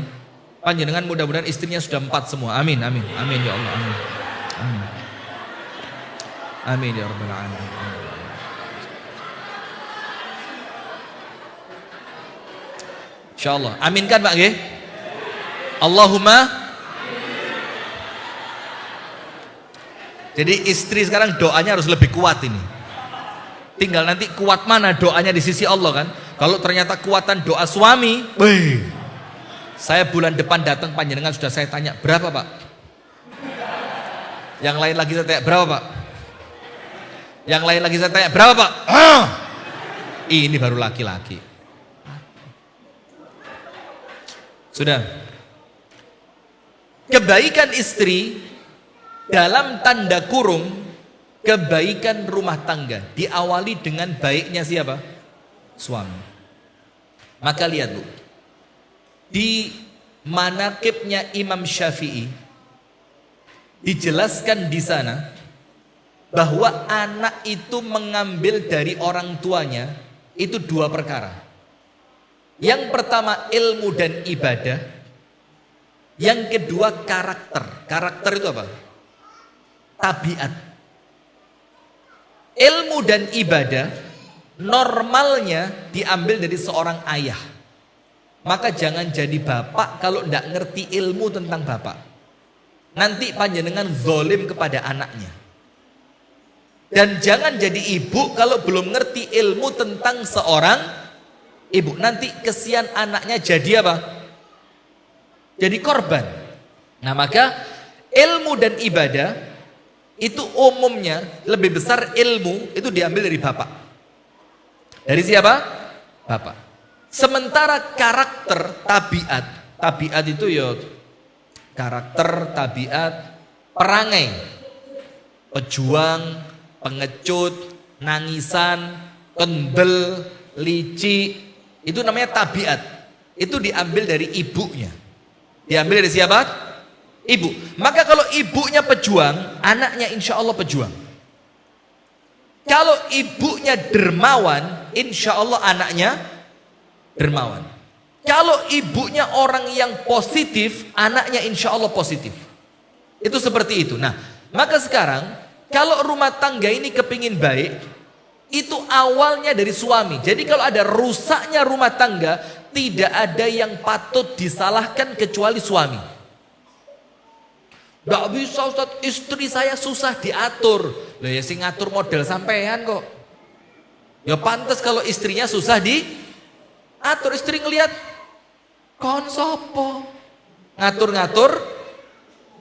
Speaker 1: panjenengan mudah-mudahan istrinya sudah 4 semua. Amin, amin, amin ya Allah, amin, amin, amin ya Rabbal Alamin. Insya Allah, amin kan Pak G? Allahumma. Jadi istri sekarang doanya harus lebih kuat ini. Tinggal nanti kuat mana doanya di sisi Allah kan. Kalau ternyata kuatan doa suami, saya bulan depan datang panjenengan sudah saya tanya berapa Pak? Yang lain lagi saya tanya berapa Pak? Yang lain lagi saya tanya berapa Pak? Ini baru laki-laki. Sudah. Kebaikan istri dalam tanda kurung kebaikan rumah tangga diawali dengan baiknya siapa? Suami. Maka lihat Bu, di manaqibnya Imam Syafi'i dijelaskan di sana bahwa anak itu mengambil dari orang tuanya itu dua perkara. Yang pertama ilmu dan ibadah. Yang kedua karakter. Karakter itu apa? Tabiat. Ilmu dan ibadah normalnya diambil dari seorang ayah. Maka jangan jadi bapak kalau tidak ngerti ilmu tentang bapak. Nanti panjenengan zolim kepada anaknya. Dan jangan jadi ibu kalau belum ngerti ilmu tentang seorang ibu. Nanti kesian anaknya jadi apa? Jadi korban. Nah maka ilmu dan ibadah itu umumnya lebih besar ilmu itu diambil dari bapak. Dari siapa? Bapak. Sementara karakter, tabiat. Tabiat itu ya karakter, tabiat, perangai. Pejuang, pengecut, nangisan, kendel, licik. Itu namanya tabiat. Itu diambil dari ibunya. Diambil dari siapa? Ibu. Maka kalau ibunya pejuang, anaknya insya Allah pejuang. Kalau ibunya dermawan, insya Allah anaknya dermawan. Kalau ibunya orang yang positif, anaknya insya Allah positif. Itu seperti itu. Nah, maka sekarang kalau rumah tangga ini kepingin baik, itu awalnya dari suami. Jadi kalau ada rusaknya rumah tangga, tidak ada yang patut disalahkan kecuali suami. Gak bisa Ustaz, istri saya susah diatur. Lah ya sing ngatur model sampean kok. Ya pantas kalau istrinya susah diatur. Istri ngelihat kon sopo ngatur-ngatur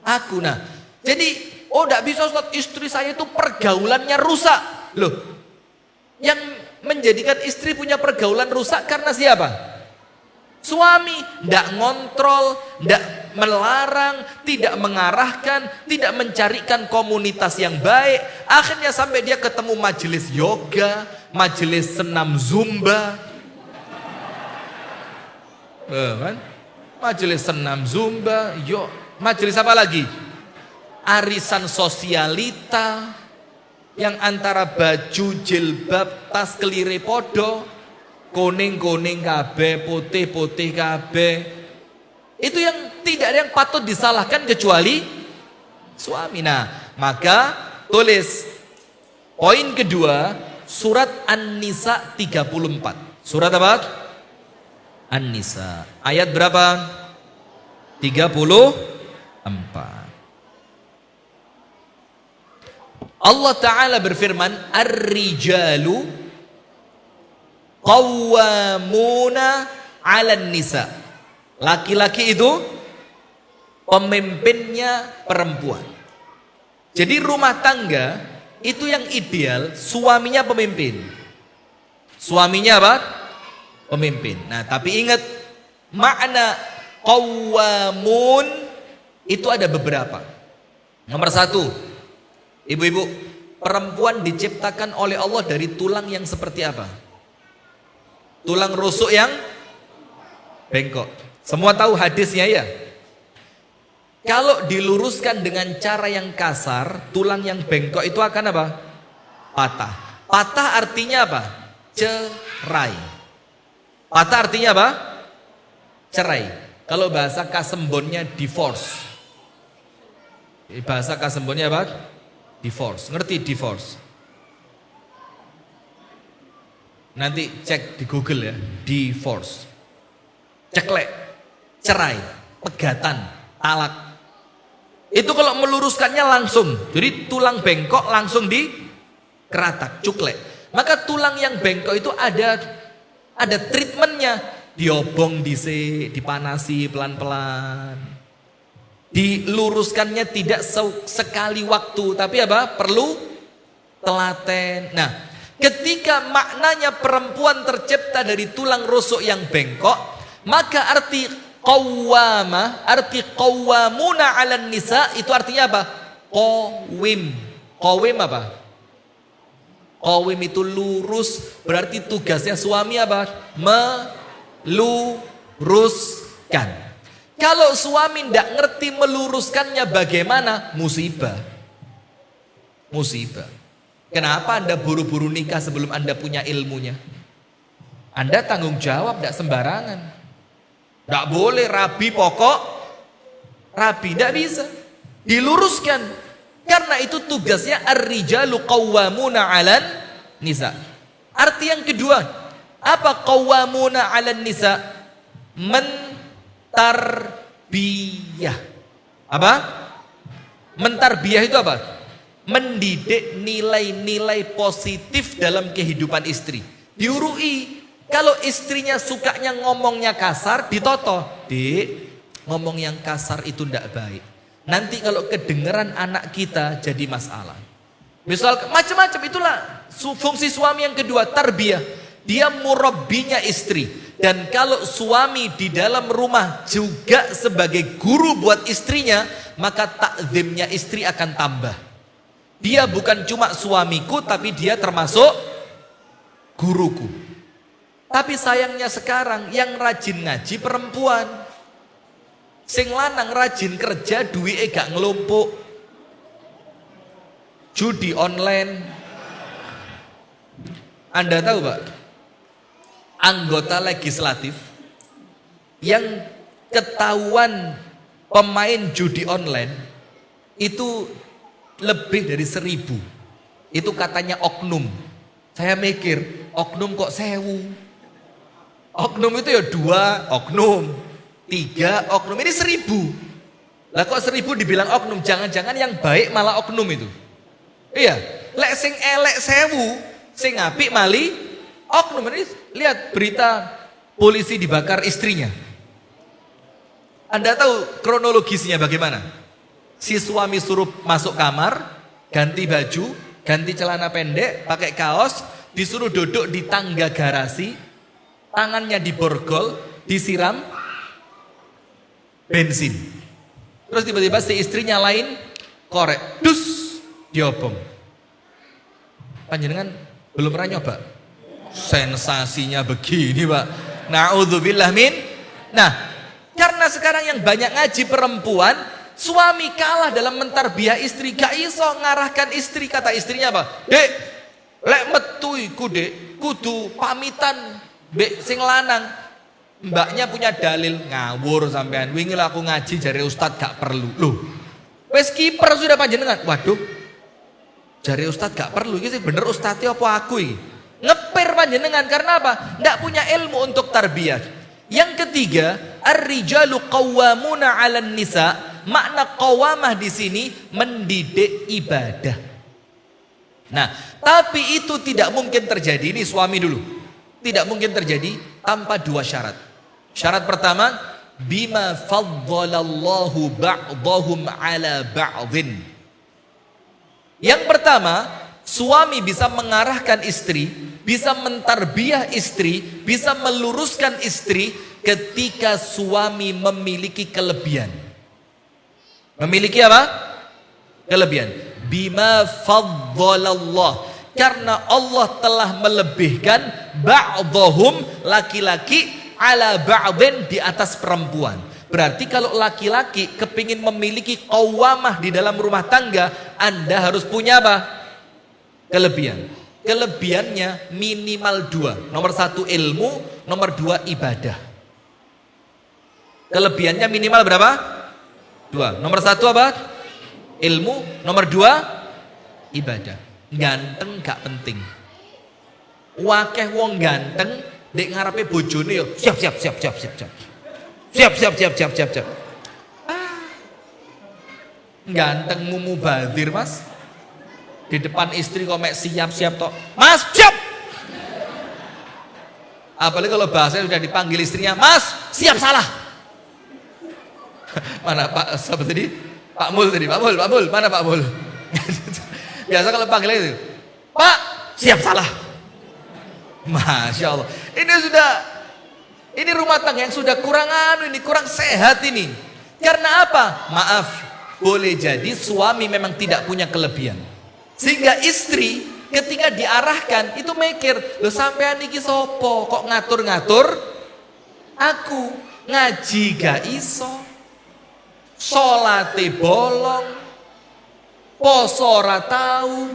Speaker 1: aku. Nah jadi gak bisa Ustaz, istri saya itu pergaulannya rusak. Loh, yang menjadikan istri punya pergaulan rusak karena siapa? Suami. Tidak ngontrol, tidak melarang, tidak mengarahkan, tidak mencarikan komunitas yang baik. Akhirnya sampai dia ketemu majelis yoga, majelis senam zumba, kan? Majelis senam zumba, majelis apa lagi? Arisan sosialita, yang antara baju, jilbab, tas kelire podo, kuning-kuning kabeh, putih-putih kabeh. Itu yang tidak ada yang patut disalahkan kecuali suami. Nah, maka tulis poin kedua, surat An-Nisa 34. Surat apa? An-Nisa. Ayat berapa? 34. Allah Ta'ala berfirman, Ar-rijalu qawwamuna 'alan nisa. Laki-laki itu pemimpinnya perempuan. Jadi rumah tangga itu yang ideal suaminya pemimpin. Suaminya apa? Pemimpin. Nah, tapi ingat makna qawwamun itu ada beberapa. Nomor satu, ibu-ibu, perempuan diciptakan oleh Allah dari tulang yang seperti apa? Tulang rusuk yang bengkok. Semua tahu hadisnya ya? Kalau diluruskan dengan cara yang kasar, tulang yang bengkok itu akan apa? Patah. Patah artinya apa? Cerai. Patah artinya apa? Cerai. Kalau bahasa Kasembonnya divorce. Bahasa Kasembonnya apa? Divorce. Ngerti divorce? Nanti cek di Google ya. Divorce. Ceklek. Cerai. Pegatan. Talak. Itu kalau meluruskannya langsung. Jadi tulang bengkok langsung dikeratak, cuklek. Maka tulang yang bengkok itu ada treatmentnya. Diobong dhisik, dipanasi pelan-pelan. Diluruskannya tidak sekali waktu, tapi apa? Perlu telaten. Nah, ketika maknanya perempuan tercipta dari tulang rusuk yang bengkok, maka arti qawwamah, arti qawwamuna 'alan nisa itu artinya apa? qawim. Qawim apa? Qawim itu lurus, berarti tugasnya suami apa? Meluruskan. Kalau suami tidak ngerti meluruskannya bagaimana? Musibah. Musibah. Kenapa Anda buru-buru nikah sebelum Anda punya ilmunya? Anda tanggung jawab, tidak sembarangan. Tidak boleh rabi pokok, rabi, tidak bisa. Diluruskan. Karena itu tugasnya ar-rijalu qawwamuna 'alan nisa. Arti yang kedua, apa qawwamuna 'alan nisa? Mentarbiyah. Apa? Mentarbiyah itu apa? Mendidik nilai-nilai positif dalam kehidupan istri. Diurui. Kalau istrinya sukanya ngomongnya kasar, ditoto. Dik, ngomong yang kasar itu tidak baik. Nanti kalau kedengeran anak kita jadi masalah. Misal macam-macam, itulah fungsi suami yang kedua, tarbiyah. Dia murabbinya istri. Dan kalau suami di dalam rumah juga sebagai guru buat istrinya, maka takzimnya istri akan tambah. Dia bukan cuma suamiku, tapi dia termasuk guruku. Tapi sayangnya sekarang yang rajin ngaji perempuan. Sing lanang rajin kerja, duitnya gak ngelumpuk. Judi online. Anda tahu Pak, anggota legislatif yang ketahuan pemain judi online itu lebih dari 1000. Itu katanya oknum. Saya mikir, oknum kok 1000? Oknum itu ya 2 oknum, 3 oknum, ini 1000. Lah kok 1000 dibilang oknum? Jangan-jangan yang baik malah oknum itu. Iya, lek sing elek 1000, sing apik mali oknum. Ini lihat berita polisi dibakar istrinya. Anda tahu kronologisnya bagaimana? Si suami suruh masuk kamar, ganti baju, ganti celana pendek, pakai kaos, disuruh duduk di tangga garasi. Tangannya diborgol, disiram bensin. Terus tiba-tiba si istri nyalain korek, dus, diobong. Panjenengan belum pernah nyoba? Sensasinya begini Pak. Na'udzubillah min. Nah, karena sekarang yang banyak ngaji perempuan, suami kalah dalam mentarbiyah istri. Gak iso ngarahkan istri. Kata istrinya apa? Dek, lek metu iku dek, kudu pamitan Mbak sing lanang. Mbaknya punya dalil, ngawur sampean. Wingi aku ngaji jare ustad gak perlu. Loh, wes kiper sudah panjenengan. Waduh, jare ustad gak perlu. Iki sih bener ustadnya apa aku iki? Ngepir panjenengan karena apa? Ndak punya ilmu untuk tarbiyah. Yang ketiga, ar-rijalu qawwamuna 'alan nisa. Makna qawamah di sini mendidik ibadah. Nah, tapi itu tidak mungkin terjadi. Ini suami dulu. Tidak mungkin terjadi tanpa 2 syarat. Syarat pertama, bima faddalallahu ba'dahum 'ala ba'dhin. Yang pertama, suami bisa mengarahkan istri, bisa mentarbiyah istri, bisa meluruskan istri ketika suami memiliki kelebihan. Memiliki apa? Kelebihan. Bima faddalallah. Karena Allah telah melebihkan ba'dahum, laki-laki, ala ba'dhin, di atas perempuan. Berarti kalau laki-laki kepingin memiliki qawwamah di dalam rumah tangga, Anda harus punya apa? Kelebihan. Kelebihannya minimal 2. Nomor 1 ilmu, nomor 2 ibadah. Kelebihannya minimal berapa? 2. Nomor 1 apa? Ilmu, nomor 2 ibadah. Ganteng gak penting. Wakeh wong ganteng dek ngarepe bojone yo siap. Ganteng mumu badir Mas. Di depan istri kok mek siap tok. Mas, siap. Apalagi kalau bahasanya sudah dipanggil istrinya, Mas, siap salah. Mana Pak siapa tadi? Pak Mul tadi, Pak Mul, mana Pak Mul? Biasa kalau panggilnya itu, Pak, siap salah. Masya Allah. Ini rumah tangga yang sudah kurang kurang sehat ini. Karena apa? Maaf, boleh jadi suami memang tidak punya kelebihan. Sehingga istri ketika diarahkan itu mikir, loh sampean iki sopo kok ngatur-ngatur aku, ngaji gak iso, sholate bolong, poso ora tahu,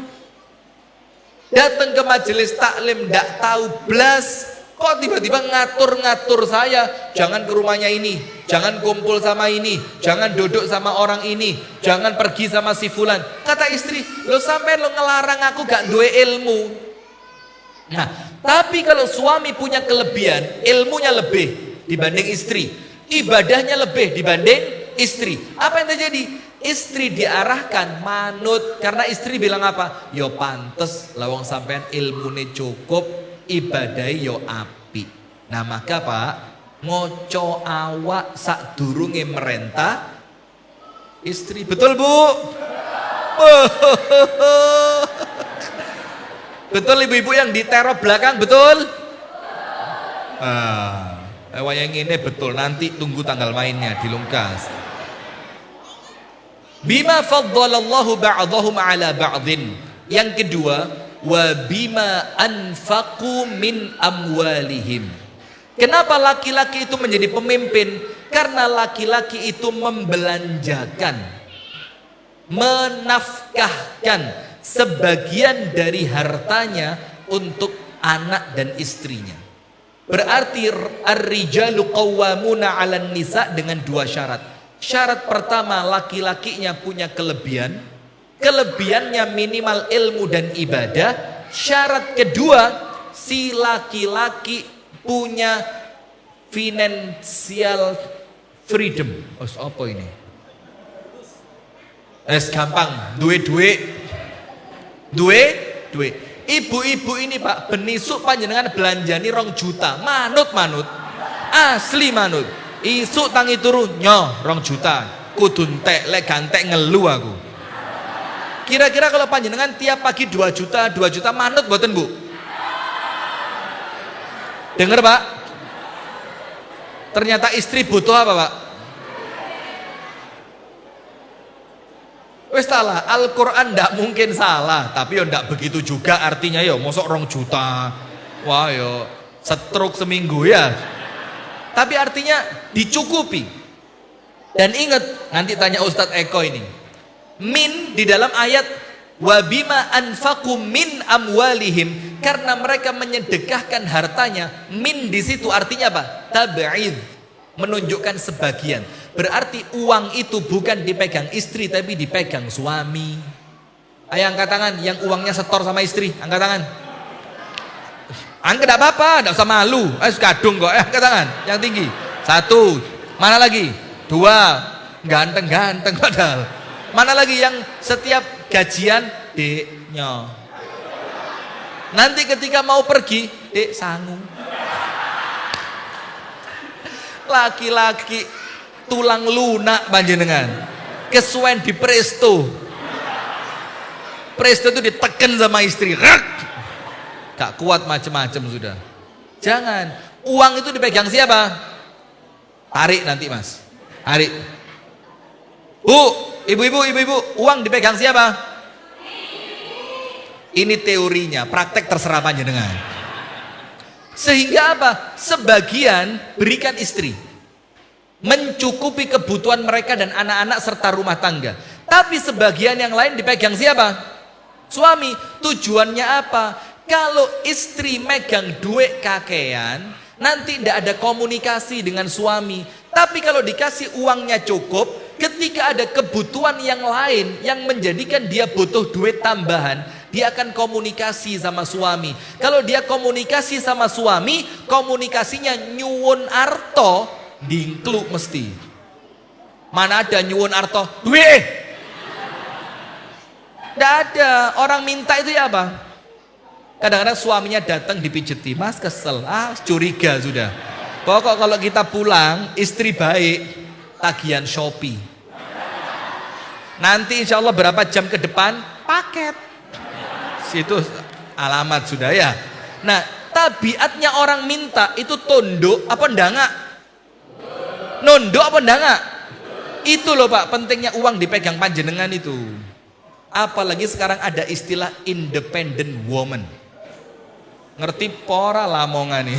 Speaker 1: datang ke majelis taklim ndak tahu blas, kok tiba-tiba ngatur-ngatur saya, jangan ke rumahnya ini, jangan kumpul sama ini, jangan duduk sama orang ini, jangan pergi sama si fulan. Kata istri, lo sampai lo ngelarang aku gak duwe ilmu. Nah, tapi kalau suami punya kelebihan, ilmunya lebih dibanding istri, ibadahnya lebih dibanding istri, apa yang terjadi? Istri diarahkan manut, karena istri bilang apa? Yo pantes lawang sampean ilmune cukup, ibadai yo api. Nah maka Pak, ngoco awak sak durunge merentah istri, betul Bu? Betul ibu-ibu yang diteror belakang, betul? Wayang ini betul, nanti tunggu tanggal mainnya di Lungkas. Bima faddalallahu ba'dahum ala ba'din. Yang kedua, wa bima anfaqu min amwalihim. Kenapa laki-laki itu menjadi pemimpin? Karena laki-laki itu membelanjakan, menafkahkan sebagian dari hartanya untuk anak dan istrinya. Berarti ar-rijalu qawwamuna 'alan nisa dengan dua syarat. Syarat pertama, laki-lakinya punya kelebihan, kelebihannya minimal ilmu dan ibadah. Syarat kedua, si laki-laki punya financial freedom. Oh, apa ini? Gampang, duit. Ibu-ibu ini Pak, benisuk panjenengan belanjani 2 juta, manut, asli manut. Isuk tangi turu nyoh 2 juta, kudu entek lek gantek ngelu aku. Kira-kira kalau panjenengan tiap pagi 2 juta manut mboten Bu? Dengar Pak, ternyata istri butuh apa Pak? Wes salah, Al-Quran ndak mungkin salah, tapi yo ndak begitu juga artinya yo, mosok 2 juta, wah yo stroke seminggu ya. Tapi artinya dicukupi. Dan ingat, nanti tanya Ustadz Eko ini, min di dalam ayat wabima anfaqu min amwalihim, karena mereka menyedekahkan hartanya. Min di situ artinya apa? Tab'id, menunjukkan sebagian. Berarti uang itu bukan dipegang istri tapi dipegang suami. Ayo angkat tangan yang uangnya setor sama istri, angkat tangan. Angkat tidak apa-apa, tidak usah malu. Kadung kok, angkat tangan yang tinggi. 1, mana lagi? 2, ganteng-ganteng padahal. Mana lagi yang setiap gajian deknya? Nanti ketika mau pergi, dek sangu. Laki-laki tulang lunak panjenengan, kesuwen di presto. Presto itu diteken sama istri, gak kuat macem-macem sudah. Jangan, uang itu dipegang siapa? Tarik nanti Mas, tarik. Bu, ibu-ibu, uang dipegang siapa? Ini teorinya, praktek terserah panjenengan. Sehingga apa? Sebagian berikan istri, mencukupi kebutuhan mereka dan anak-anak serta rumah tangga. Tapi sebagian yang lain dipegang siapa? Suami. Tujuannya apa? Kalau istri megang duit kakean, nanti tidak ada komunikasi dengan suami. Tapi kalau dikasih uangnya cukup, ketika ada kebutuhan yang lain yang menjadikan dia butuh duit tambahan, dia akan komunikasi sama suami. Kalau dia komunikasi sama suami, komunikasinya nyuwun arto, dingkluk mesti. Mana ada nyuwun arto, duit. Tidak ada. Orang minta itu ya apa? Kadang-kadang suaminya datang dipijeti, Mas kesel, curiga sudah. Pokok kalau kita pulang, istri baik, tagihan Shopee. Nanti insya Allah berapa jam ke depan, paket. Situ alamat sudah ya. Nah, tabiatnya orang minta itu tunduk apa ndangak? Nunduk apa ndangak? Itu loh Pak, pentingnya uang dipegang panjenengan itu. Apalagi sekarang ada istilah independent woman. Ngerti pora lamongan nih.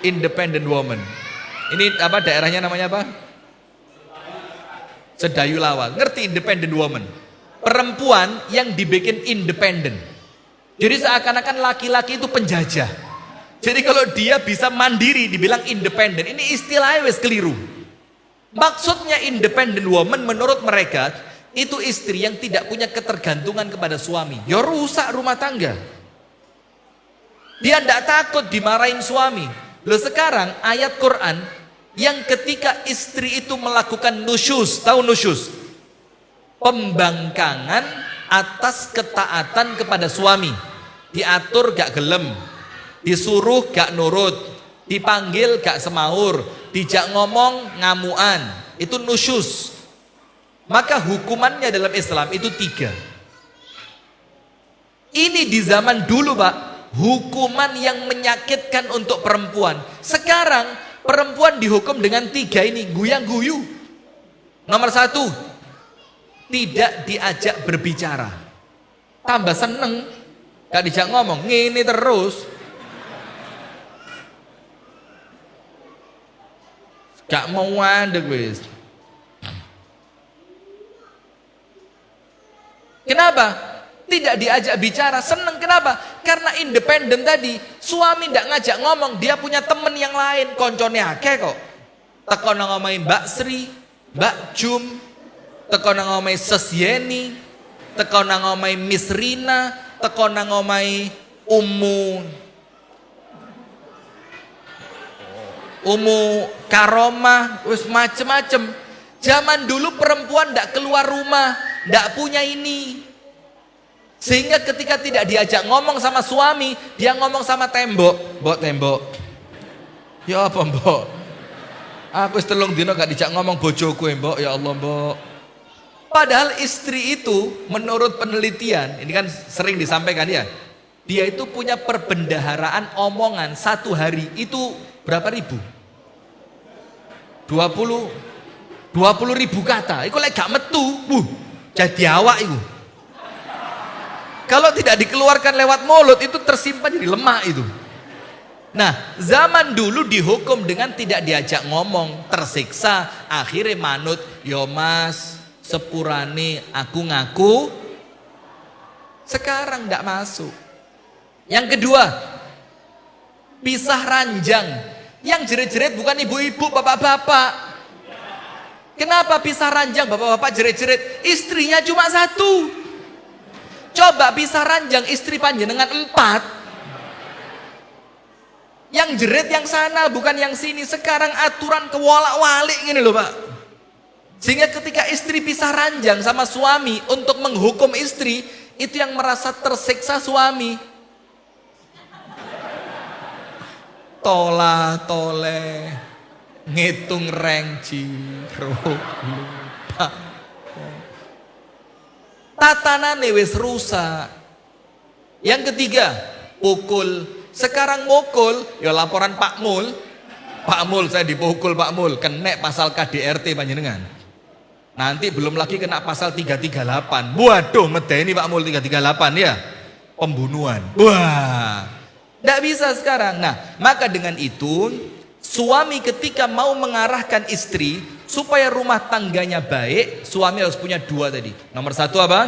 Speaker 1: Independent woman. Ini apa daerahnya namanya apa? Sedayu Lawal. Ngerti independent woman? Perempuan yang dibikin independen. Jadi seakan-akan laki-laki itu penjajah. Jadi kalau dia bisa mandiri dibilang independen. Ini istilahnya wes keliru. Maksudnya independent woman menurut mereka itu istri yang tidak punya ketergantungan kepada suami. Ya rusak rumah tangga. Dia tidak takut dimarahin suami. Loh sekarang ayat Quran yang ketika istri itu melakukan nusyus, tahu nusyus? Pembangkangan atas ketaatan kepada suami. Diatur gak gelem, disuruh gak nurut, dipanggil gak semaur, dijak ngomong ngamuan, itu nusyus. Maka hukumannya dalam Islam itu 3. Ini di zaman dulu Pak, hukuman yang menyakitkan untuk perempuan. Sekarang perempuan dihukum dengan 3 ini, guyang guyu. Nomor 1, tidak diajak berbicara. Tambah seneng, gak dijak ngomong, ngini terus. Gak mau mandek wis. Kenapa? Tidak diajak bicara, seneng. Kenapa? Karena independen tadi. Suami tidak ngajak ngomong, dia punya temen yang lain. Koncone akeh kok. Teko nang omahe Mbak Sri, Mbak Jum, teko nang omahe Ses Yeni, teko nang omahe Miss Rina, teko nang omahe Umu Karomah, wis macem-macem. Zaman dulu perempuan ndak keluar rumah, ndak punya ini. Sehingga ketika tidak diajak ngomong sama suami, dia ngomong sama tembok. Mbok tembok. Ya apa mbok? Aku wis 3 dino gak dijak ngomong bojoku mbok, ya Allah mbok. Padahal istri itu menurut penelitian, ini kan sering disampaikan ya, dia itu punya perbendaharaan omongan 1 hari itu berapa ribu? 20 ribu kata. Iku lek gak metu, jadi awak iku. Kalau tidak dikeluarkan lewat mulut itu tersimpan jadi lemak itu. Nah, zaman dulu dihukum dengan tidak diajak ngomong, tersiksa, akhirnya manut, yo mas, sepurane aku ngaku. Sekarang tidak masuk. Yang kedua, pisah ranjang. Yang jerit-jerit bukan ibu-ibu, bapak-bapak. Kenapa pisah ranjang bapak-bapak jerit-jerit? Istrinya cuma 1. Coba pisah ranjang istri panjenengan 4. Yang jerit yang sana bukan yang sini. Sekarang aturan kewolak-walik gini loh Pak. Sehingga ketika istri pisah ranjang sama suami untuk menghukum istri, itu yang merasa tersiksa suami. Tola tole ngitung rengci lupa. Tatanane wis rusak. Yang ketiga, pukul. Sekarang mukul, ya laporan Pak Mul. Pak Mul saya dipukul Pak Mul, kena pasal KDRT panjenengan. Nanti belum lagi kena pasal 338. Waduh, medeni Pak Mul 338 ya. Pembunuhan. Wah. Tidak bisa sekarang. Nah, maka dengan itu suami ketika mau mengarahkan istri supaya rumah tangganya baik, suami harus punya 2 tadi. Nomor 1 apa?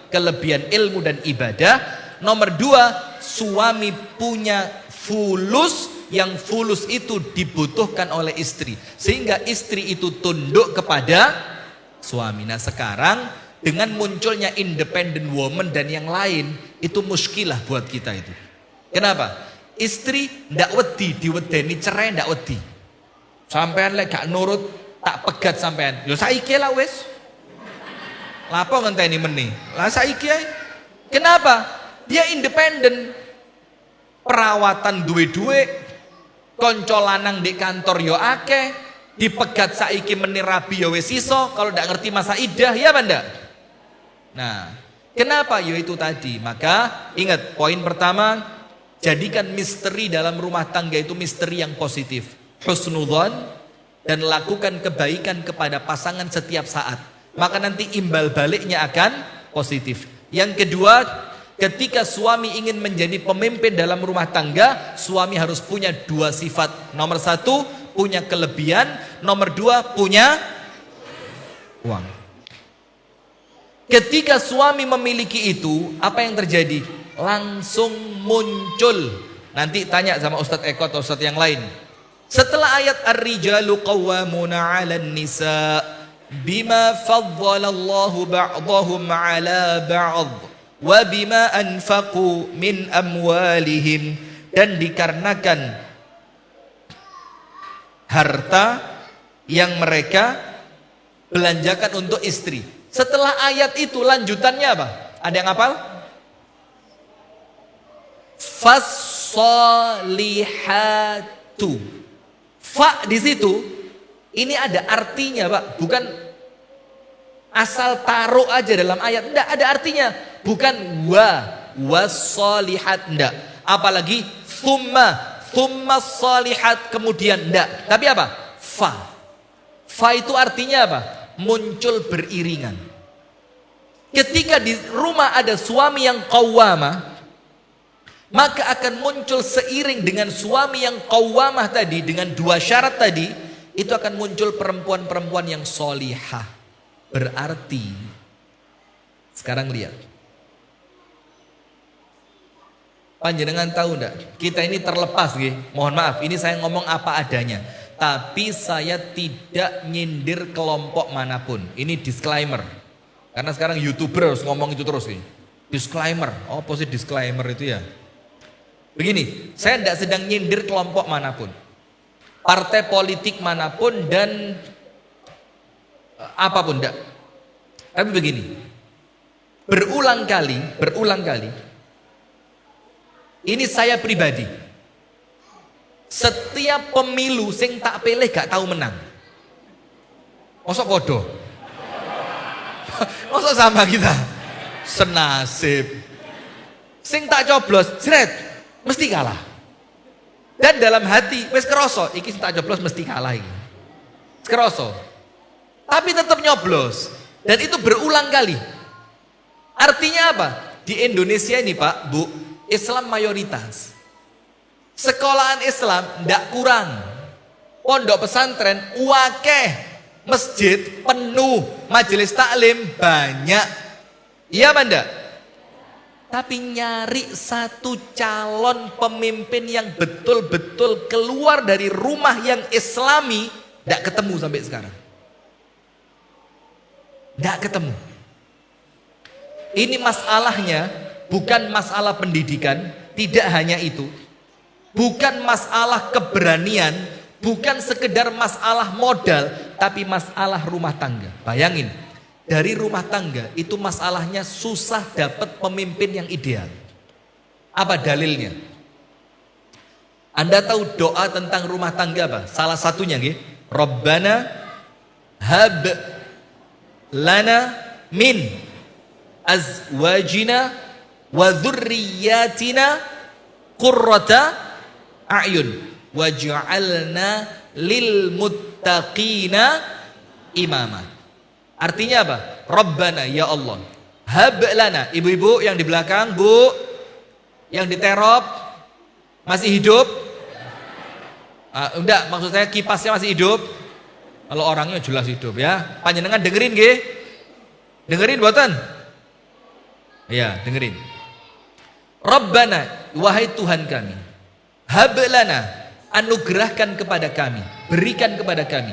Speaker 1: Kelebihan ilmu dan ibadah. Nomor 2, suami punya fulus, yang fulus itu dibutuhkan oleh istri. Sehingga istri itu tunduk kepada suami. Nah sekarang dengan munculnya independent woman dan yang lain, itu muskilah buat kita itu. Kenapa? Istri ndak wedi diwedeni cerai, ndak wedi. Sampean lek gak nurut tak pegat sampean. Yo saiki lah wis. Lapo ngenteni meni? Lah saiki ae. Kenapa? Dia independen. Perawatan duwe-duwe, konco lanang di kantor yo akeh, dipegat saiki meni rabi yo wis iso, kalau ndak ngerti masa idah ya apa ndak? Nah, kenapa? Yo itu tadi. Maka ingat poin pertama, jadikan misteri dalam rumah tangga itu misteri yang positif. Husnudzon, dan lakukan kebaikan kepada pasangan setiap saat. Maka nanti imbal baliknya akan positif. Yang kedua, ketika suami ingin menjadi pemimpin dalam rumah tangga, suami harus punya dua sifat. Nomor satu, punya kelebihan. Nomor dua, punya uang. Ketika suami memiliki itu, apa yang terjadi? Langsung muncul. Nanti tanya sama Ustadz Eko atau Ustadz yang lain. Setelah ayat Ar-rijalu qawwamuna 'alan nisa bima faddalallahu ba'dahum 'ala ba'd wa bima anfaqu min amwalihim, dan dikarenakan harta yang mereka belanjakan untuk istri. Setelah ayat itu lanjutannya apa? Ada yang hafal? Fassolihatu. Fa di situ ini ada artinya, Pak. Bukan asal taruh aja dalam ayat. Enggak, ada artinya. Bukan wassolihat, enggak. Apalagi thumma solihat kemudian, enggak. Tapi apa? Fa. Fa itu artinya apa? Muncul beriringan. Ketika di rumah ada suami yang qawwamah, maka akan muncul seiring dengan suami yang qawwamah tadi, dengan dua syarat tadi, itu akan muncul perempuan-perempuan yang solihah. Berarti, sekarang lihat, panjenengan tahu enggak? Kita ini terlepas, mohon maaf, ini saya ngomong apa adanya. Tapi saya tidak nyindir kelompok manapun. Ini disclaimer. Karena sekarang YouTuber harus ngomong itu terus. Disclaimer, apa sih disclaimer itu ya? Begini, saya tidak sedang nyindir kelompok manapun, partai politik manapun, dan apapun, tidak. Tapi begini, berulang kali, ini saya pribadi, setiap pemilu sing tak pilih gak tahu menang. Mosok bodoh, mosok sama kita, senasib. Sing tak coblos, seret, mesti kalah. Dan dalam hati wis kroso iki tak coblos mesti kalah iki. Kroso. Tapi tetap nyoblos, dan itu berulang kali. Artinya apa? Di Indonesia ini, Pak, Bu, Islam mayoritas. Sekolahan Islam ndak kurang. Pondok pesantren wakeh, masjid penuh, majelis taklim banyak. Iya apa ndak? Tapi nyari satu calon pemimpin yang betul-betul keluar dari rumah yang islami, tidak ketemu sampai sekarang. Tidak ketemu. Ini masalahnya bukan masalah pendidikan, tidak hanya itu. Bukan masalah keberanian, bukan sekedar masalah modal, tapi masalah rumah tangga. Bayangin, dari rumah tangga itu masalahnya susah dapat pemimpin yang ideal. Apa dalilnya? Anda tahu doa tentang rumah tangga apa? Salah satunya nggih, Rabbana hab lana min azwajina wa dzurriyyatina qurrata a'yun waj'alna lil muttaqina imama. Artinya apa? Rabbana, ya Allah, hab lana. Ibu-ibu yang di belakang, Bu, yang diterop masih hidup? Enggak, maksud saya kipasnya masih hidup. Kalau orangnya jelas hidup ya. Panjenengan dengerin nggih? Dengerin buatan? Iya, dengerin. Rabbana, wahai Tuhan kami, hab lana, anugerahkan kepada kami, berikan kepada kami,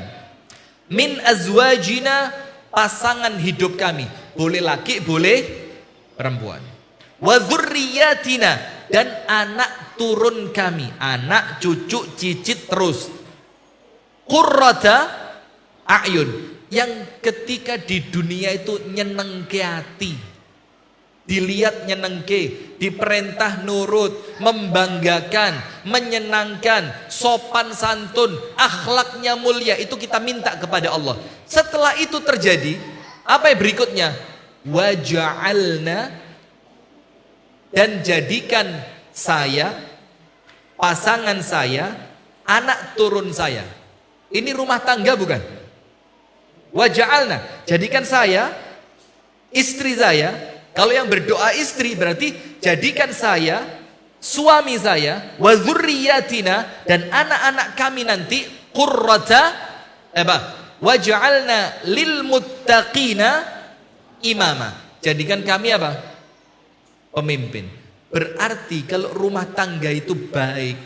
Speaker 1: min azwajina, pasangan hidup kami, boleh laki, boleh perempuan, wa dzurriyyatina, dan anak turun kami, anak, cucu, cicit terus, qurrata a'yun, yang ketika di dunia itu nyenengke hati, dilihat nyenengke, diperintah nurut, membanggakan, menyenangkan, sopan santun, akhlaknya mulia, itu kita minta kepada Allah. Setelah itu terjadi, apa yang berikutnya? Waja'alna, dan jadikan saya, pasangan saya, anak turun saya. Ini rumah tangga bukan? Waja'alna, jadikan saya, istri saya. Kalau yang berdoa istri berarti jadikan saya, suami saya, wa dzurriyyatina, dan anak-anak kami nanti qurrata waja'alna lil muttaqina imama. Jadikan kami apa? Pemimpin. Berarti kalau rumah tangga itu baik,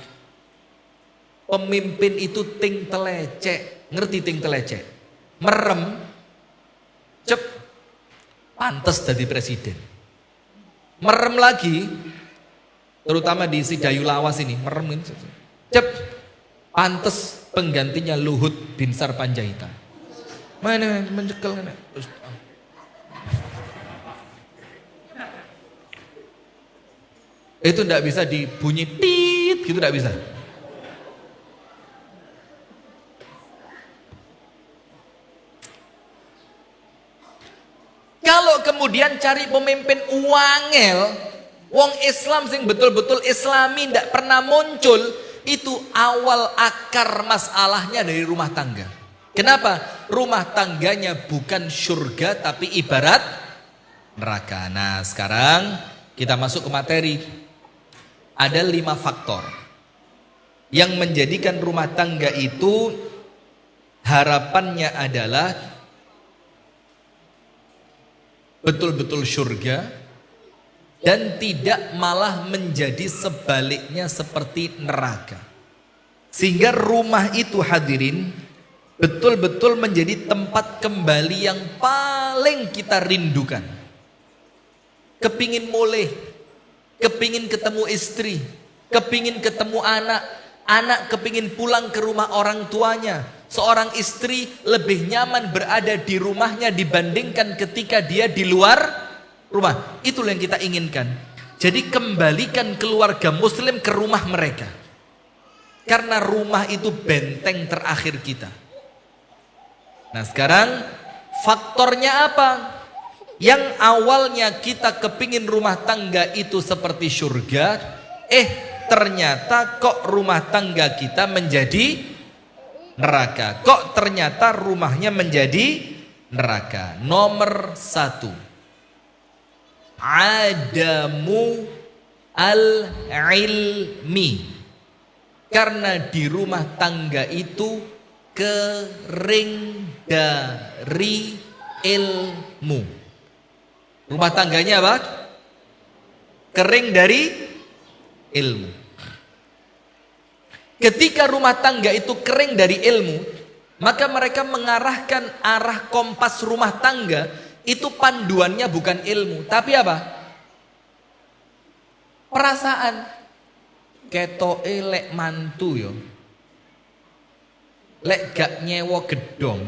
Speaker 1: pemimpin itu ting telecek. Ngerti ting telecek? Merem, cep, pantes jadi presiden. Merem lagi, terutama di Sidayu Lawas ini, merem ini, cep, pantes penggantinya Luhut Binsar Panjaitan. Mana mencekel kan? Itu tidak bisa dibunyi tit gitu, tidak bisa. Kalau kemudian cari pemimpin wangel, wong Islam sing betul-betul Islami tidak pernah muncul, itu awal akar masalahnya dari rumah tangga. Kenapa? Rumah tangganya bukan surga tapi ibarat neraka. Nah, sekarang kita masuk ke materi. Ada 5 faktor yang menjadikan rumah tangga itu harapannya adalah betul-betul surga dan tidak malah menjadi sebaliknya seperti neraka. Sehingga rumah itu hadirin betul-betul menjadi tempat kembali yang paling kita rindukan. Kepingin mulih, kepingin ketemu istri, kepingin ketemu anak, anak kepingin pulang ke rumah orang tuanya. Seorang istri lebih nyaman berada di rumahnya dibandingkan ketika dia di luar rumah. Itulah yang kita inginkan. Jadi kembalikan keluarga muslim ke rumah mereka. Karena rumah itu benteng terakhir kita. Nah, sekarang faktornya apa? Yang awalnya kita kepingin rumah tangga itu seperti surga, ternyata kok rumah tangga kita menjadi neraka. Kok ternyata rumahnya menjadi neraka? Nomor 1, adamu al-ilmi. Karena di rumah tangga itu kering dari ilmu. Rumah tangganya apa? Kering dari ilmu. Ketika rumah tangga itu kering dari ilmu, maka mereka mengarahkan arah kompas rumah tangga itu panduannya bukan ilmu, tapi apa? Perasaan. Ketoke lek mantu yo, lek gak nyewa gedong,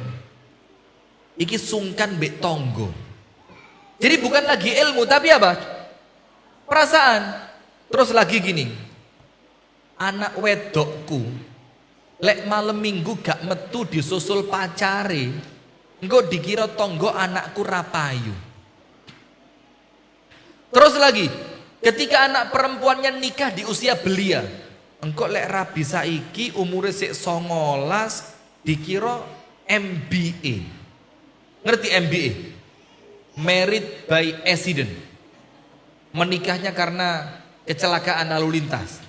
Speaker 1: iki sungkan mbek tonggo. Jadi bukan lagi ilmu, tapi apa? Perasaan. Terus lagi gini, anak wedokku lek malam minggu gak metu disusul pacare, engko dikira tonggo anakku rapayu. Terus lagi, ketika anak perempuannya nikah di usia belia, engko lek rabi saiki umure sik 19 dikira MBA. Ngerti MBA? Married by accident. Menikahnya karena kecelakaan lalu lintas.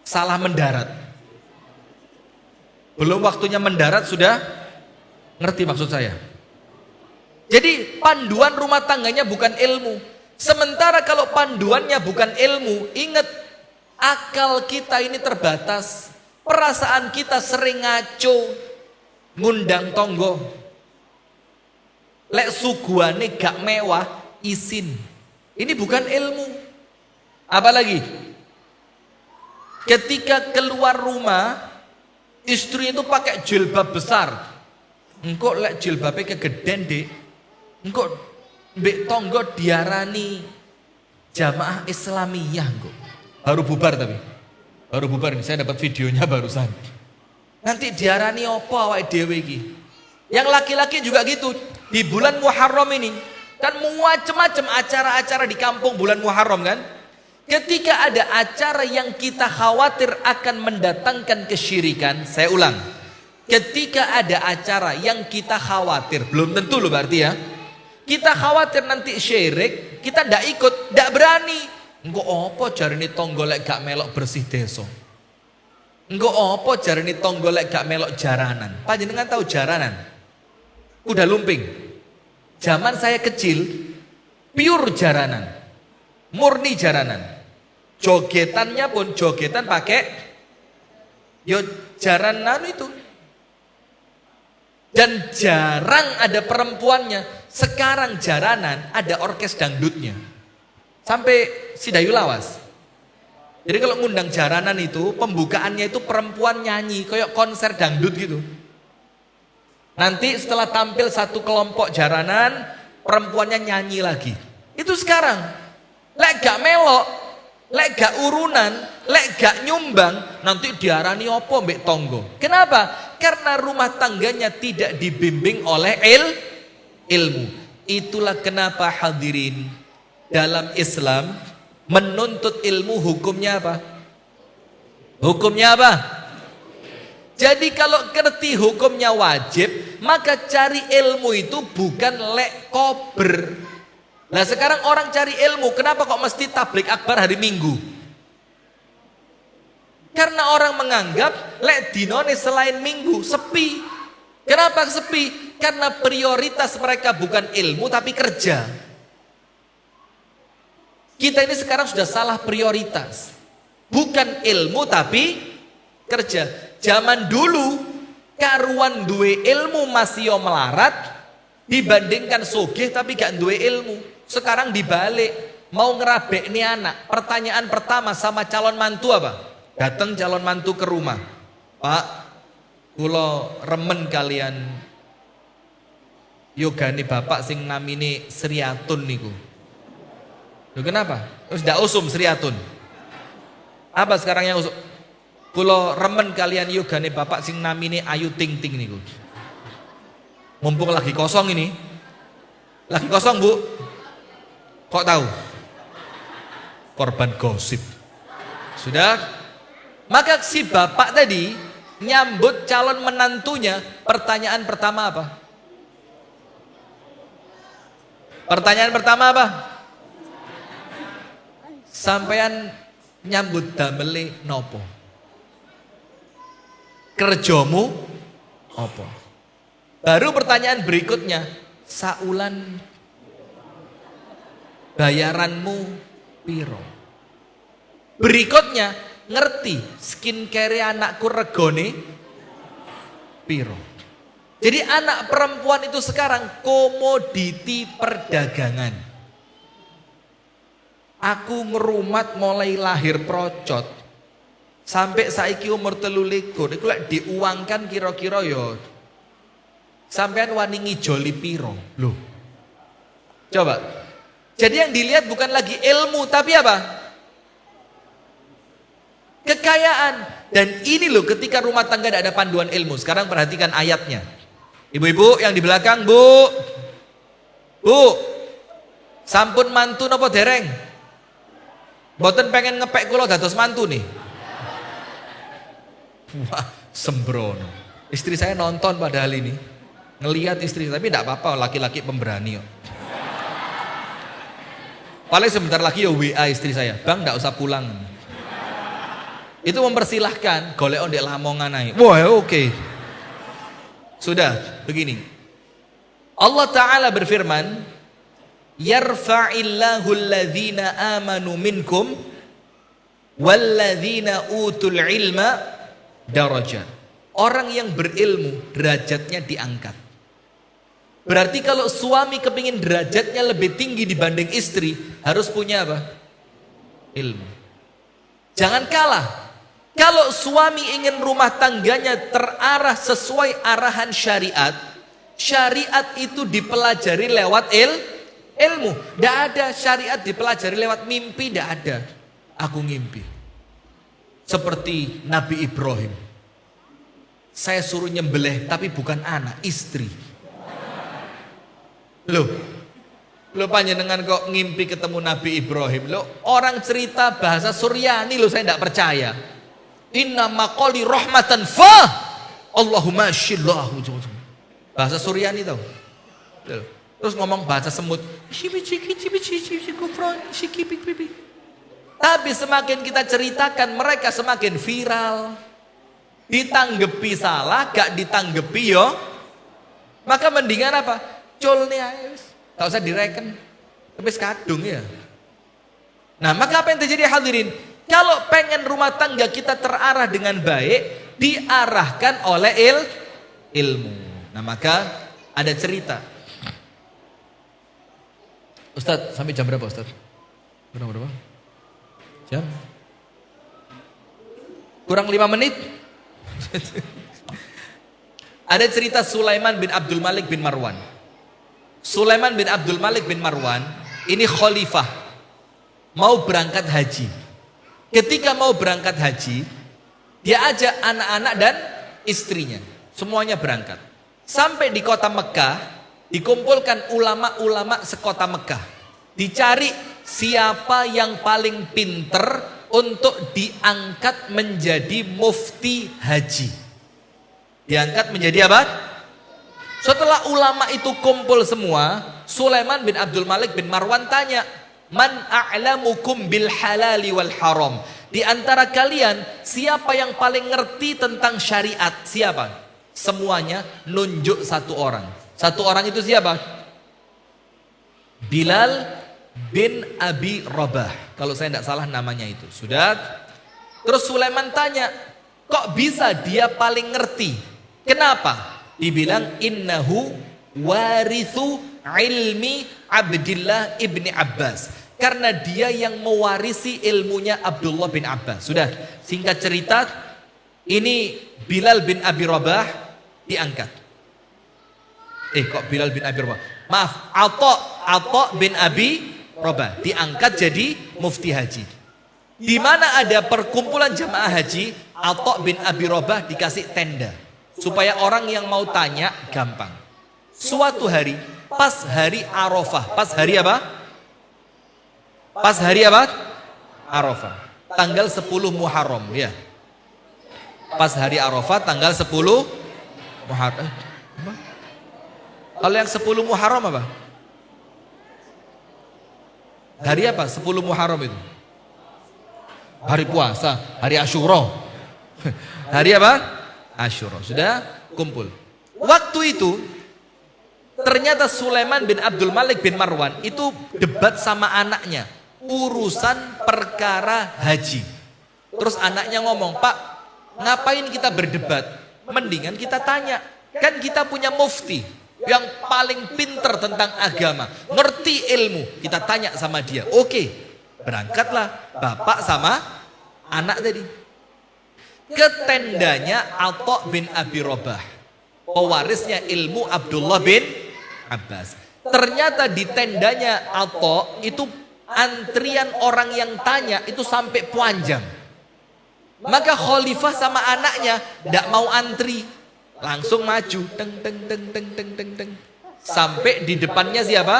Speaker 1: Salah mendarat. Belum waktunya mendarat sudah ngerti maksud saya. Jadi panduan rumah tangganya bukan ilmu. Sementara kalau panduannya bukan ilmu, ingat akal kita ini terbatas. Perasaan kita sering ngaco, ngundang tonggo. Lek suguhane gak mewah, izin. Ini bukan ilmu. Apalagi ketika keluar rumah, istri itu pakai jilbab besar. Engkau lek jilbabnya kegedean dek, engkau mbek tonggo diarani jamaah Islamiyah engkau. Baru bubar tapi. Baru bubar ini, saya dapat videonya barusan. Nanti diarani apa awake dhewe iki? Yang laki-laki juga gitu. Di bulan Muharram ini kan macam-macam acara-acara di kampung bulan Muharram kan? Ketika ada acara yang kita khawatir akan mendatangkan kesyirikan, saya ulang, ketika ada acara yang kita khawatir, belum tentu loh berarti ya, kita khawatir nanti syirik, kita ndak ikut, ndak berani. Engko apa jarine tangga lek gak melok bersih desa? Engko apa jarine tangga lek gak melok jaranan? Panjenengan tahu jaranan? Kuda lumping. Zaman saya kecil, pure jaranan. Murni jaranan. Jogetannya pun jogetan pakai yo jaranan itu. Dan jarang ada perempuannya. Sekarang jaranan ada orkes dangdutnya. Sampai Sidayu Lawas. Jadi kalau ngundang jaranan itu, pembukaannya itu perempuan nyanyi kayak konser dangdut gitu. Nanti setelah tampil satu kelompok jaranan, perempuannya nyanyi lagi. Itu sekarang. Lek gak melok, lek gak urunan, lek gak nyumbang, nanti diarani opo mbek tonggo. Kenapa? Karena rumah tangganya tidak dibimbing oleh ilmu. Itulah kenapa hadirin dalam Islam menuntut ilmu hukumnya apa? Hukumnya apa? Jadi kalau ngerti hukumnya wajib, maka cari ilmu itu bukan lek kober. Nah sekarang orang cari ilmu, kenapa kok mesti tablik akbar hari Minggu? Karena orang menganggap lek dinone selain Minggu sepi. Kenapa sepi? Karena prioritas mereka bukan ilmu tapi kerja. Kita ini sekarang sudah salah prioritas. Bukan ilmu tapi kerja. Zaman dulu karuan duwe ilmu masih yo melarat dibandingkan sogeh tapi gak duwe ilmu. Sekarang dibalik, mau ngerabek nih anak. Pertanyaan pertama sama calon mantu apa? Datang calon mantu ke rumah. Pak, kula remen kalian yogane bapak sing namine Sriatun niku. Loh kenapa? Terus ndak usum Sriatun. Apa sekarang yang usum? Kula remen kalian yogane bapak sing namine Ayu Ting Ting niku. Mumpung lagi kosong ini. Lagi kosong, Bu. Kok tahu? Korban gosip. Sudah? Maka si bapak tadi nyambut calon menantunya, pertanyaan pertama apa? Pertanyaan pertama apa? Sampean nyambut damele nopo? Kerjomu apa? Baru pertanyaan berikutnya, saulan bayaranmu piro? Berikutnya, ngerti skincare anakku regone piro? Jadi anak perempuan itu sekarang komoditi perdagangan. Aku ngerumat mulai lahir procot sampai saiki umur 23 iku lek diuangkan kira-kira yo sampean wani ngijoli piro? Loh. Coba. Jadi yang dilihat bukan lagi ilmu tapi apa? Kekayaan. Dan ini loh ketika rumah tangga tidak ada panduan ilmu. Sekarang perhatikan ayatnya. Ibu-ibu yang di belakang, Bu. Bu. Sampun mantu napa dereng? Mboten pengen ngepek kula dados mantu nih. Wah, sembrono. Istri saya nonton padahal ini. Ngelihat istri, tapi tidak apa-apa, laki-laki pemberani kok. Paling sebentar lagi ya WA istri saya, Bang tidak usah pulang. Itu mempersilahkan, golek ondek lamongan ae. Wah, oke. Sudah, begini. Allah Ta'ala berfirman, Yarfa'illahu alladhina amanu minkum walladhina utul ilma darajat. Orang yang berilmu derajatnya diangkat. Berarti kalau suami kepingin derajatnya lebih tinggi dibanding istri, harus punya apa? Ilmu. Jangan kalah. Kalau suami ingin rumah tangganya terarah sesuai arahan syariat, syariat itu dipelajari lewat ilmu. Tidak ada syariat dipelajari lewat mimpi, tidak ada. Aku ngimpi. Seperti Nabi Ibrahim. Saya suruh nyembelih tapi bukan anak, istri. Loh panjenengan kok ngimpi ketemu Nabi Ibrahim? Loh, orang cerita bahasa Suryani loh, saya tidak percaya. Inna maqali rahmatan Allahumma shillahu. Bahasa Suryani tau. Terus ngomong bahasa semut. Tapi semakin kita ceritakan, mereka semakin viral. Ditanggepi salah, gak ditanggepi yo. Maka mendingan apa? Colnya gak usah direken. Tapi kadung ya. Nah, maka apa yang terjadi hadirin? Kalau pengen rumah tangga kita terarah dengan baik, diarahkan oleh ilmu. Nah, maka ada cerita. Ustadz, sampai jam berapa Ustadz? Berapa? Jam? Kurang 5 menit? Ada cerita Sulaiman bin Abdul Malik bin Marwan. Sulaiman bin Abdul Malik bin Marwan ini khalifah, mau berangkat haji. Ketika mau berangkat haji, dia ajak anak-anak dan istrinya, semuanya berangkat. Sampai di kota Mekah, dikumpulkan ulama-ulama sekota Mekah. Dicari siapa yang paling pinter untuk diangkat menjadi mufti haji. Diangkat menjadi apa? Setelah ulama itu kumpul semua, Sulaiman bin Abdul Malik bin Marwan tanya, "Man a'lamukum bil halali wal haram?" Di antara kalian, siapa yang paling ngerti tentang syariat? Siapa? Semuanya nunjuk satu orang. Satu orang itu siapa? Bilal bin Abi Rabah. Kalau saya tidak salah namanya itu. Sudah. Terus Sulaiman tanya, kok bisa dia paling ngerti? Kenapa? Dibilang innahu warithu ilmi Abdillah ibni Abbas. Karena dia yang mewarisi ilmunya Abdullah bin Abbas. Sudah, singkat cerita, ini Bilal bin Abi Rabah diangkat. Kok Bilal bin Abi Rabah? Maaf, Atha bin Abi Rabah diangkat jadi mufti haji. Di mana ada perkumpulan jamaah haji, Atha bin Abi Rabah dikasih tenda supaya orang yang mau tanya gampang. Suatu hari, pas hari Arafah, pas hari apa? Pas hari apa? Arafah. Tanggal 10 Muharram, ya. Pas hari Arafah tanggal 10 Muharram. Kalau yang 10 Muharram apa? Hari apa? 10 Muharram itu. Hari puasa, hari Asyura. Hari apa? Asyura. Sudah kumpul. Waktu itu ternyata Sulaiman bin Abdul Malik bin Marwan itu debat sama anaknya, urusan perkara haji. Terus anaknya ngomong, "Pak, ngapain kita berdebat? Mendingan kita tanya. Kan kita punya mufti yang paling pinter tentang agama, ngerti ilmu. Kita tanya sama dia." Oke, berangkatlah bapak sama anak tadi ke tendanya Atha bin Abi Rabah, pewarisnya ilmu Abdullah bin Abbas. Ternyata di tendanya Atha itu antrian orang yang tanya itu sampai panjang. Maka khalifah sama anaknya tidak mau antri, langsung maju, teng teng teng teng teng teng teng. Sampai di depannya siapa?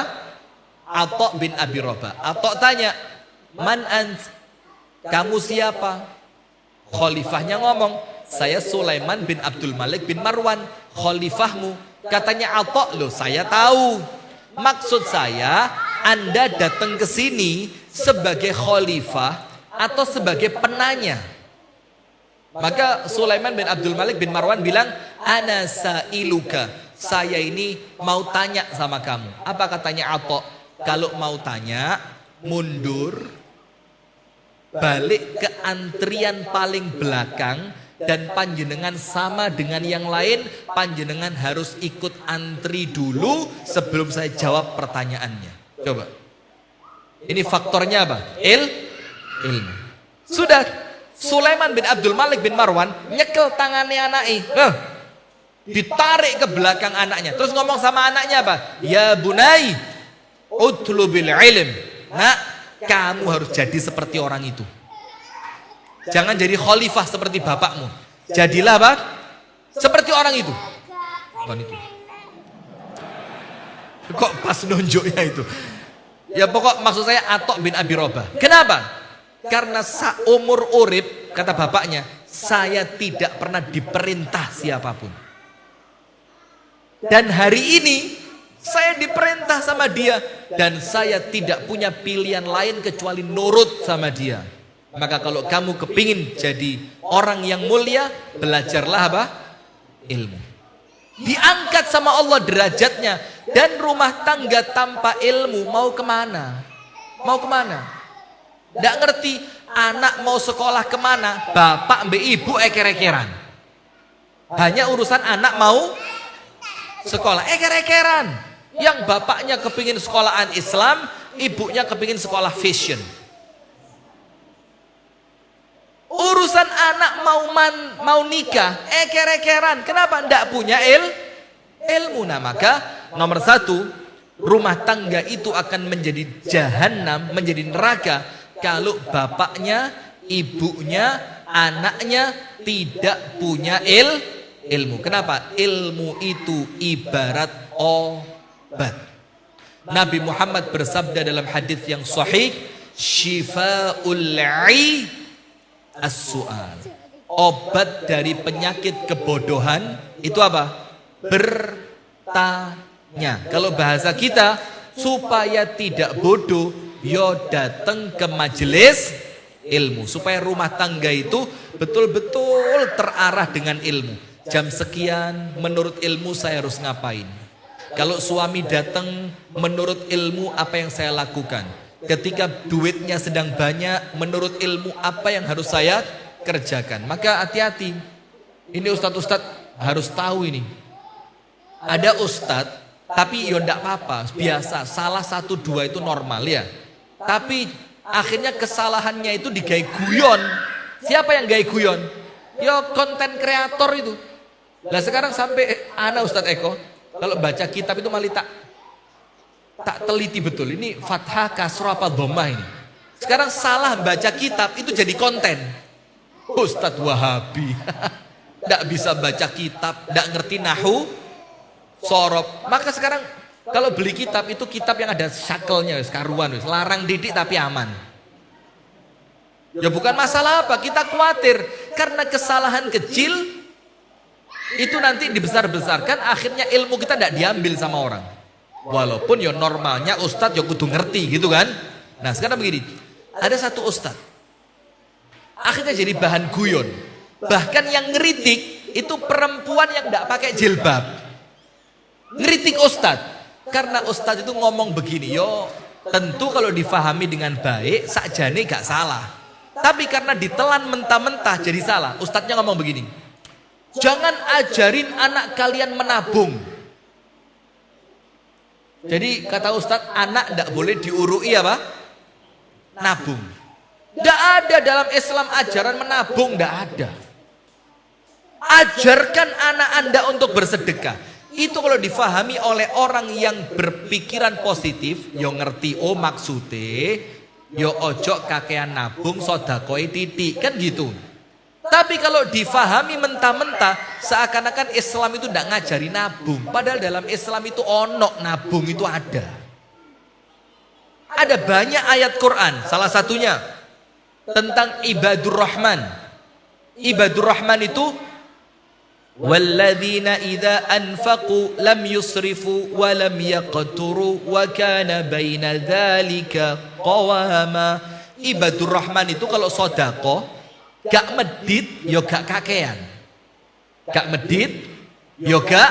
Speaker 1: Atha bin Abi Rabah. Atha tanya, "Man ant? Kamu siapa?" Khalifahnya ngomong, "Saya Sulaiman bin Abdul Malik bin Marwan, khalifahmu." Katanya Atha, "Loh, saya tahu. Maksud saya, Anda datang ke sini sebagai khalifah atau sebagai penanya?" Maka Sulaiman bin Abdul Malik bin Marwan bilang, "Ana sa'iluka." Saya ini mau tanya sama kamu. Apa katanya Atha? Kalau mau tanya, mundur, balik ke antrian paling belakang, dan panjenengan sama dengan yang lain, panjenengan harus ikut antri dulu sebelum saya jawab pertanyaannya. Coba. Ini faktornya apa? Ilmu. Sudah, Sulaiman bin Abdul Malik bin Marwan nyekel tangannya anaknya. Ditarik ke belakang anaknya. Terus ngomong sama anaknya apa? "Ya bunai, utlubil ilm." Nak, kamu harus jadi seperti orang itu. Jangan jadi khalifah seperti bapakmu. Jadilah apa? Seperti orang itu. Bukan itu. Kok pas nunjuknya itu? Ya pokok maksud saya Atha bin Abi Rabah. Kenapa? Karena seumur urip, kata bapaknya, saya tidak pernah diperintah siapapun. Dan hari ini saya diperintah sama dia dan saya tidak punya pilihan lain kecuali nurut sama dia. Maka kalau kamu kepingin jadi orang yang mulia, belajarlah apa? Ilmu. Diangkat sama Allah derajatnya. Dan rumah tangga tanpa ilmu mau kemana? Mau kemana? Nggak ngerti. Anak mau sekolah kemana? Bapak mbak ibu eker-ekeran. Hanya urusan anak mau sekolah eker-ekeran. Yang bapaknya kepingin sekolahan Islam, ibunya kepingin sekolah fashion. Urusan anak mau nikah eker-ekeran. Kenapa? Nggak punya ilmu. Nah maka nomor satu, rumah tangga itu akan menjadi jahanam, menjadi neraka kalau bapaknya, ibunya, anaknya tidak punya ilmu. Kenapa? Ilmu itu ibarat obat. Nabi Muhammad bersabda dalam hadis yang sahih, Shifa'ul as-su'al. Obat dari penyakit kebodohan itu apa? Bertanya. Kalau bahasa kita, supaya tidak bodoh, yo datang ke majelis ilmu. Supaya rumah tangga itu betul-betul terarah dengan ilmu. Jam sekian menurut ilmu saya harus ngapain. Kalau suami datang menurut ilmu apa yang saya lakukan. Ketika duitnya sedang banyak menurut ilmu apa yang harus saya kerjakan. Maka hati-hati. Ini ustadz-ustadz harus tahu ini. Ada ustadz tapi ya enggak apa-apa. Biasa salah 1 2 itu normal ya. Tapi akhirnya kesalahannya itu digawe guyon. Siapa yang gawe guyon? Ya konten kreator itu. Lah sekarang sampai Ustadz Eko kalau baca kitab itu malah tak teliti betul. Ini fathah kasroh apa dhammah ini. Sekarang salah baca kitab itu jadi konten. Ustadz Wahabi. Nggak bisa baca kitab, nggak ngerti nahu, sorob. Maka sekarang kalau beli kitab itu kitab yang ada syakelnya, karuan, larang didik tapi aman. Ya bukan masalah apa, kita khawatir karena kesalahan kecil itu nanti dibesar-besarkan, akhirnya ilmu kita tidak diambil sama orang. Walaupun ya normalnya ustadz ya kudu ngerti gitu kan. Nah sekarang begini, ada satu ustadz akhirnya jadi bahan guyon. Bahkan yang ngeritik itu perempuan yang tidak pakai jilbab. Ngeritik ustadz. Karena ustadz itu ngomong begini, yo tentu kalau difahami dengan baik sakjane gak salah. Tapi karena ditelan mentah-mentah jadi salah. Ustadznya ngomong begini, jangan ajarin anak kalian menabung. Jadi kata ustadz, anak gak boleh diurui apa? Nabung. Gak ada dalam Islam ajaran menabung, gak ada. Ajarkan anak anda untuk bersedekah. Itu kalau difahami oleh orang yang berpikiran positif, yo ngerti oh maksudnya, yo ojo kakean nabung sodakoi titik, kan gitu. Tapi kalau difahami mentah-mentah, seakan-akan Islam itu tidak ngajari nabung. Padahal dalam Islam itu onok nabung itu ada. Ada banyak ayat Quran, salah satunya tentang ibadur rahman. Ibadur rahman itu walladzina idza anfaqu lam yusrifu wa lam yaqturu wa kana baina dzalika qawama. Ibadur rahman itu kalau sedekah gak medit yo gak kakean. Gak medit yo gak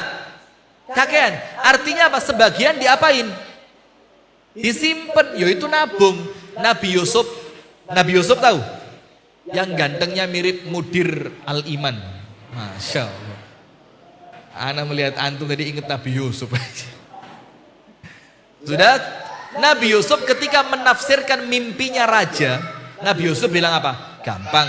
Speaker 1: kakean. Artinya apa? Sebagian diapain? Disimpan, yo itu nabung. Nabi Yusuf tahu? Yang gantengnya mirip Mudir Al-Iman. Masya Allah. Ana melihat antum tadi ingat Nabi Yusuf. Sudah, Nabi Yusuf ketika menafsirkan mimpinya raja, Nabi Yusuf bilang apa? Gampang.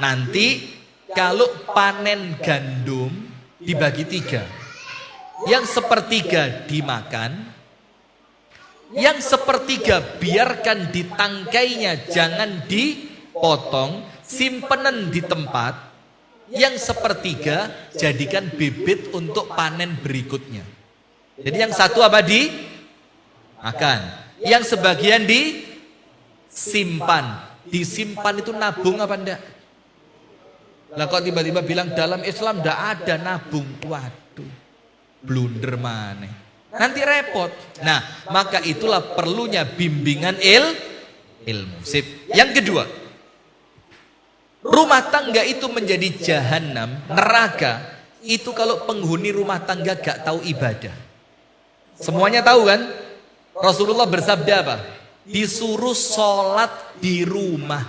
Speaker 1: Nanti kalau panen gandum dibagi 3. Yang sepertiga dimakan, yang sepertiga biarkan di tangkainya, jangan dipotong, simpenan di tempat. Yang sepertiga jadikan bibit untuk panen berikutnya. Jadi yang satu apa? Dimakan. Yang sebagian disimpan. Disimpan itu nabung apa enggak? Lah kok tiba-tiba bilang dalam Islam ndak ada nabung. Waduh, blunder maneh. Nanti repot. Nah, maka itulah perlunya bimbingan ilmu. Sip. Yang kedua, rumah tangga itu menjadi jahanam, neraka, itu kalau penghuni rumah tangga gak tahu ibadah. Semuanya tahu kan? Rasulullah bersabda apa? Disuruh sholat di rumah,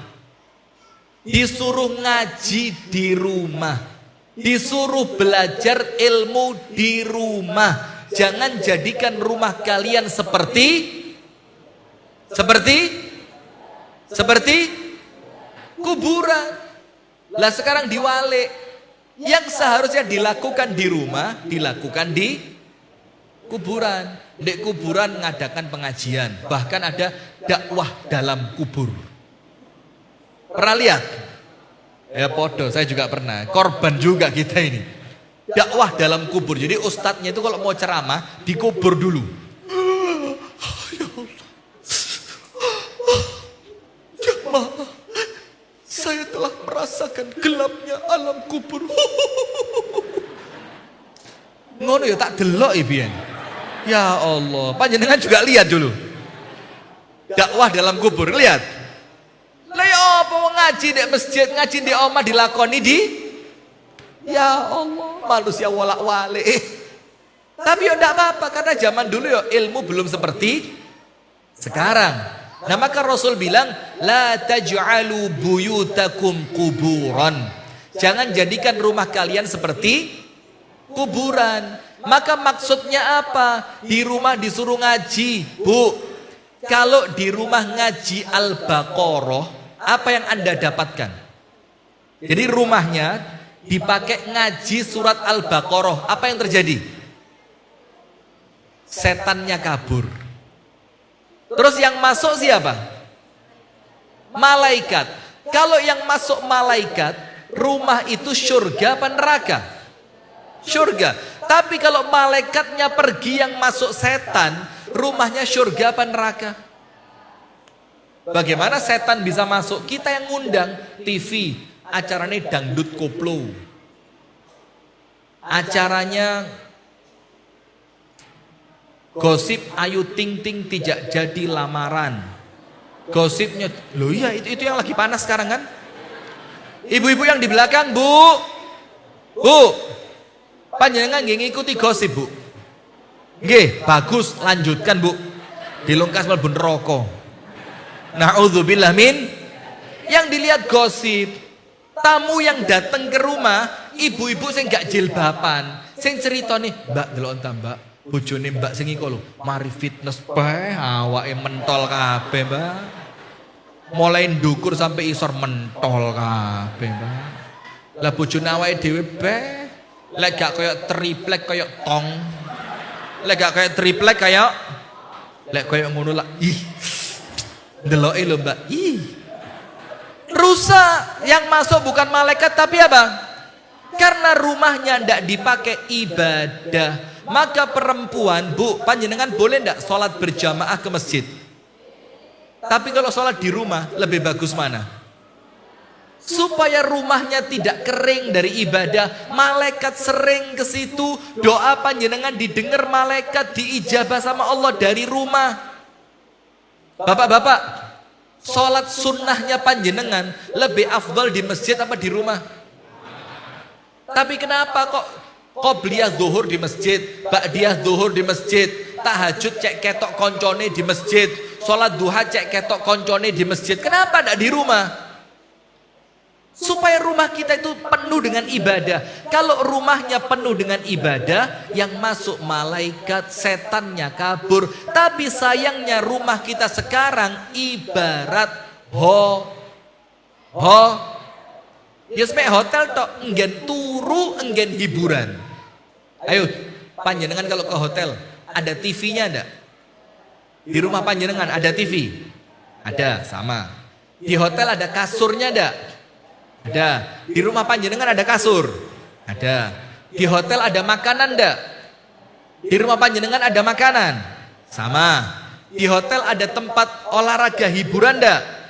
Speaker 1: disuruh ngaji di rumah, disuruh belajar ilmu di rumah. Jangan jadikan rumah kalian seperti kuburan. Lah sekarang diwalik. Yang seharusnya dilakukan di rumah, dilakukan di kuburan. Di kuburan ngadakan pengajian. Bahkan ada dakwah dalam kubur. Pernah lihat? Ya podo, saya juga pernah. Korban juga kita ini. Dakwah dalam kubur. Jadi ustadznya itu kalau mau ceramah dikubur dulu. Ya Allah. Jemaah, saya telah merasakan gelapnya alam kubur. Ngono ya tak delok ibian. Ya Allah, panjenengan juga lihat dulu. Dakwah dalam kubur, lihat. Lah ya apa ngaji di masjid, ngaji di omah dilakoni di. Ya Allah, manusia wolak-walik. Tapi ya enggak apa-apa karena zaman dulu ya ilmu belum seperti sekarang. Nah maka Rasul bilang la taj'alu buyutakum kuburan. Jangan jadikan rumah kalian seperti kuburan. Maka maksudnya apa? Di rumah disuruh ngaji, Bu. Kalau di rumah ngaji Al-Baqarah, apa yang Anda dapatkan? Jadi rumahnya dipakai ngaji surat Al-Baqarah, apa yang terjadi? Setannya kabur. Terus yang masuk siapa? Malaikat. Kalau yang masuk malaikat, rumah itu surga apa neraka? Surga. Tapi kalau malaikatnya pergi, yang masuk setan, rumahnya surga apa neraka? Bagaimana setan bisa masuk? Kita yang ngundang TV, acaranya dangdut koplo, acaranya gosip Ayu Ting Ting tidak jadi lamaran, gosipnya loh iya itu yang lagi panas sekarang kan. Ibu-ibu yang di belakang, bu, panjenengan nggih ngikuti gosip bu? Nggih, bagus, lanjutkan bu. Dilungkas mlebu neraka. Na'udzubillah min. Yang dilihat gosip, tamu yang datang ke rumah, ibu-ibu sing gak jilbaban, sing ceritane, "Mbak delok ta, Mbak, bojone Mbak sing iku lho, mari fitness bae, awake mentol kabeh, Mbak. Mulai ndukur sampai isor mentol kabeh, Mbak. Lah bojone awake dhewe bae, lek gak koyo triplek koyo tong. Lek gak koyo triplek kayak lek koyo ngono lah. Ih. Deloke lho, Mbak. Ih. Rusak. Yang masuk bukan malaikat tapi apa? Karena rumahnya ndak dipakai ibadah. Maka perempuan, bu, panjenengan boleh ndak sholat berjamaah ke masjid? Tapi kalau sholat di rumah lebih bagus mana? Supaya rumahnya tidak kering dari ibadah, malaikat sering ke situ, doa panjenengan didengar malaikat, diijabah sama Allah dari rumah. Bapak-bapak, sholat sunnahnya panjenengan lebih afdal di masjid apa di rumah? Tapi kenapa kok qobliyah zuhur di masjid, ba'diyah zuhur di masjid, tahajud cek ketok koncone di masjid, sholat duha cek ketok koncone di masjid? Kenapa tidak di rumah? Supaya rumah kita itu penuh dengan ibadah. Kalau rumahnya penuh dengan ibadah, yang masuk malaikat, setannya kabur. Tapi sayangnya rumah kita sekarang ibarat ya sampai hotel tok, enggen turu, enggen hiburan. Ayo, panjenengan kalau ke hotel ada TV-nya enggak? Di rumah panjenengan ada TV? Ada, sama. Di hotel ada kasurnya enggak? Ada. Di rumah panjenengan ada kasur? Ada. Di hotel ada makanan enggak? Di rumah panjenengan ada makanan? Sama. Di hotel ada tempat olahraga hiburan enggak?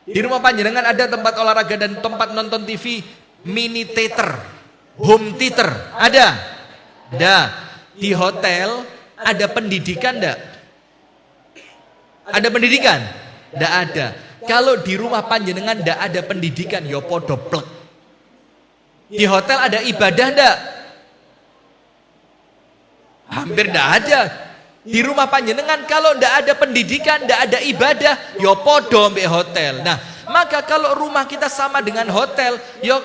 Speaker 1: Di rumah panjenengan ada tempat olahraga dan tempat nonton TV mini theater, home theater, ada? Ada. Di hotel ada pendidikan enggak? Ada pendidikan? Enggak ada. Kalau di rumah panjenengan enggak ada pendidikan, ya podo plek. Di hotel ada ibadah enggak? Hampir enggak ada. Di rumah panjenengan kalau enggak ada pendidikan, enggak ada ibadah, ya podo mbek hotel. Nah, maka kalau rumah kita sama dengan hotel, ya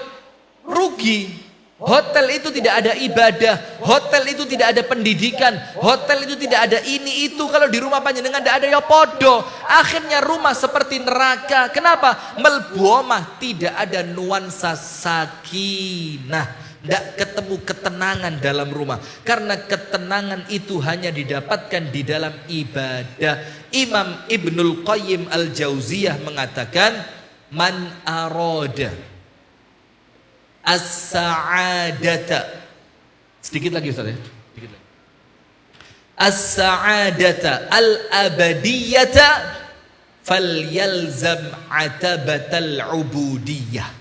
Speaker 1: rugi. Hotel itu tidak ada ibadah, hotel itu tidak ada pendidikan, hotel itu tidak ada ini itu. Kalau di rumah panjenengan tidak ada, ya podo. Akhirnya rumah seperti neraka. Kenapa? Melbu omah tidak ada nuansa sakinah, tidak ketemu ketenangan dalam rumah. Karena ketenangan itu hanya didapatkan di dalam ibadah. Imam Ibnul Qayyim Al-Jauziyah mengatakan, man aroda as-sa'adata, sedikit lagi Ustaz ya, sedikit lagi. As-sa'adata al-abadiyata falyalzam atabatal ubudiyah.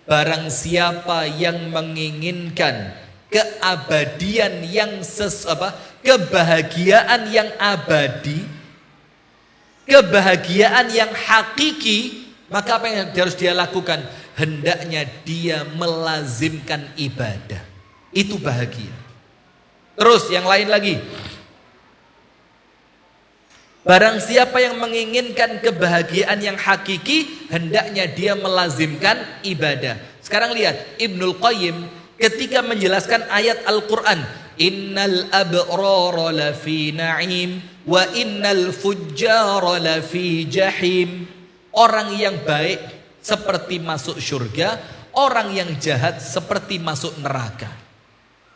Speaker 1: Barang siapa yang menginginkan keabadian yang kebahagiaan yang abadi, kebahagiaan yang hakiki, maka apa yang harus dia lakukan? Hendaknya dia melazimkan ibadah. Itu bahagia. Terus yang lain lagi. Barang siapa yang menginginkan kebahagiaan yang hakiki, hendaknya dia melazimkan ibadah. Sekarang lihat Ibnul Qayyim ketika menjelaskan ayat Al-Quran, innal abrara lafi na'im wa innal fujjara lafi jahim. Orang yang baik seperti masuk surga, orang yang jahat seperti masuk neraka.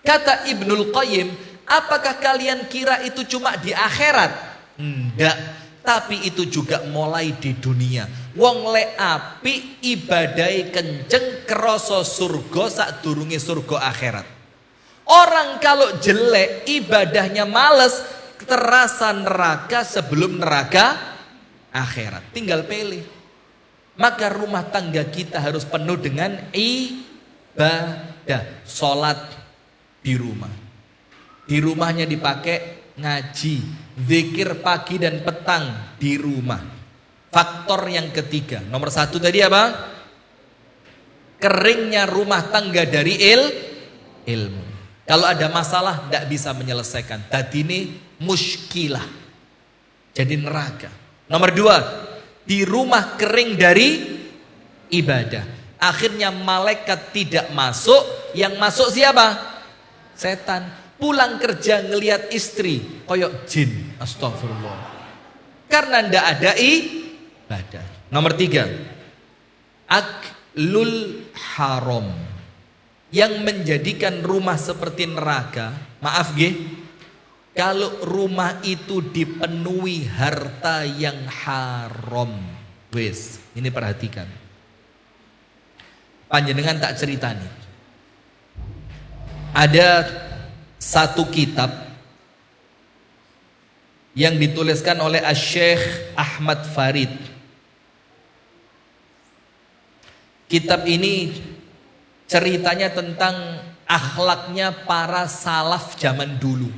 Speaker 1: Kata Ibnul Qayyim, apakah kalian kira itu cuma di akhirat? Enggak, tapi itu juga mulai di dunia. Wong le api ibadai kenceng kroso surga sadurunge surga akhirat. Orang kalau jelek ibadahnya males, terasa neraka sebelum neraka akhirat. Tinggal pilih. Maka rumah tangga kita harus penuh dengan ibadah. Sholat di rumah. Di rumahnya dipakai ngaji, zikir pagi dan petang di rumah. Faktor yang ketiga, nomor satu tadi apa? Keringnya rumah tangga dari ilmu. Kalau ada masalah tidak bisa menyelesaikan. Tadi ini muskilah. Jadi neraka. Nomor dua, di rumah kering dari ibadah. Akhirnya malaikat tidak masuk. Yang masuk siapa? Setan. Pulang kerja ngelihat istri koyok jin. Astagfirullah. Karena ndak ada ibadah. Nomor tiga, aklul haram. Yang menjadikan rumah seperti neraka. Maaf kalau rumah itu dipenuhi harta yang haram, wes, ini perhatikan. Panjenengan tak ceritani. Ada satu kitab yang dituliskan oleh Asy-Syaikh Ahmad Farid. Kitab ini ceritanya tentang akhlaknya para salaf zaman dulu.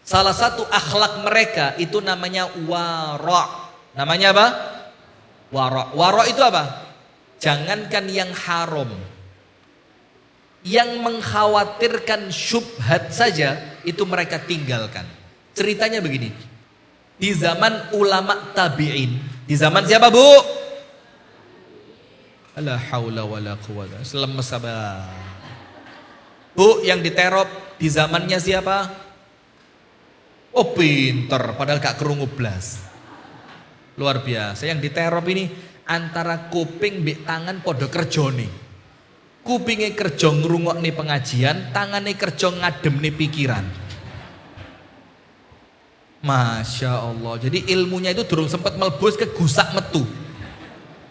Speaker 1: Salah satu akhlak mereka itu namanya wara. Namanya apa? Wara. Wara itu apa? Jangankan yang haram, yang mengkhawatirkan syubhat saja itu mereka tinggalkan. Ceritanya begini. Di zaman ulama tabi'in. Di zaman siapa, Bu? La haula wala quwwata. Selemes sabar. Bu, yang diterop di zamannya siapa? Oh pinter, padahal gak kerungu blas. Luar biasa. Yang diterop ini antara kuping mbek tangan podo kerjone. Kupingnya kerja ngrungokne pengajian, tangannya kerja ngademne pikiran. Masya Allah. Jadi ilmunya itu durung sempat melebus ke gusak metu.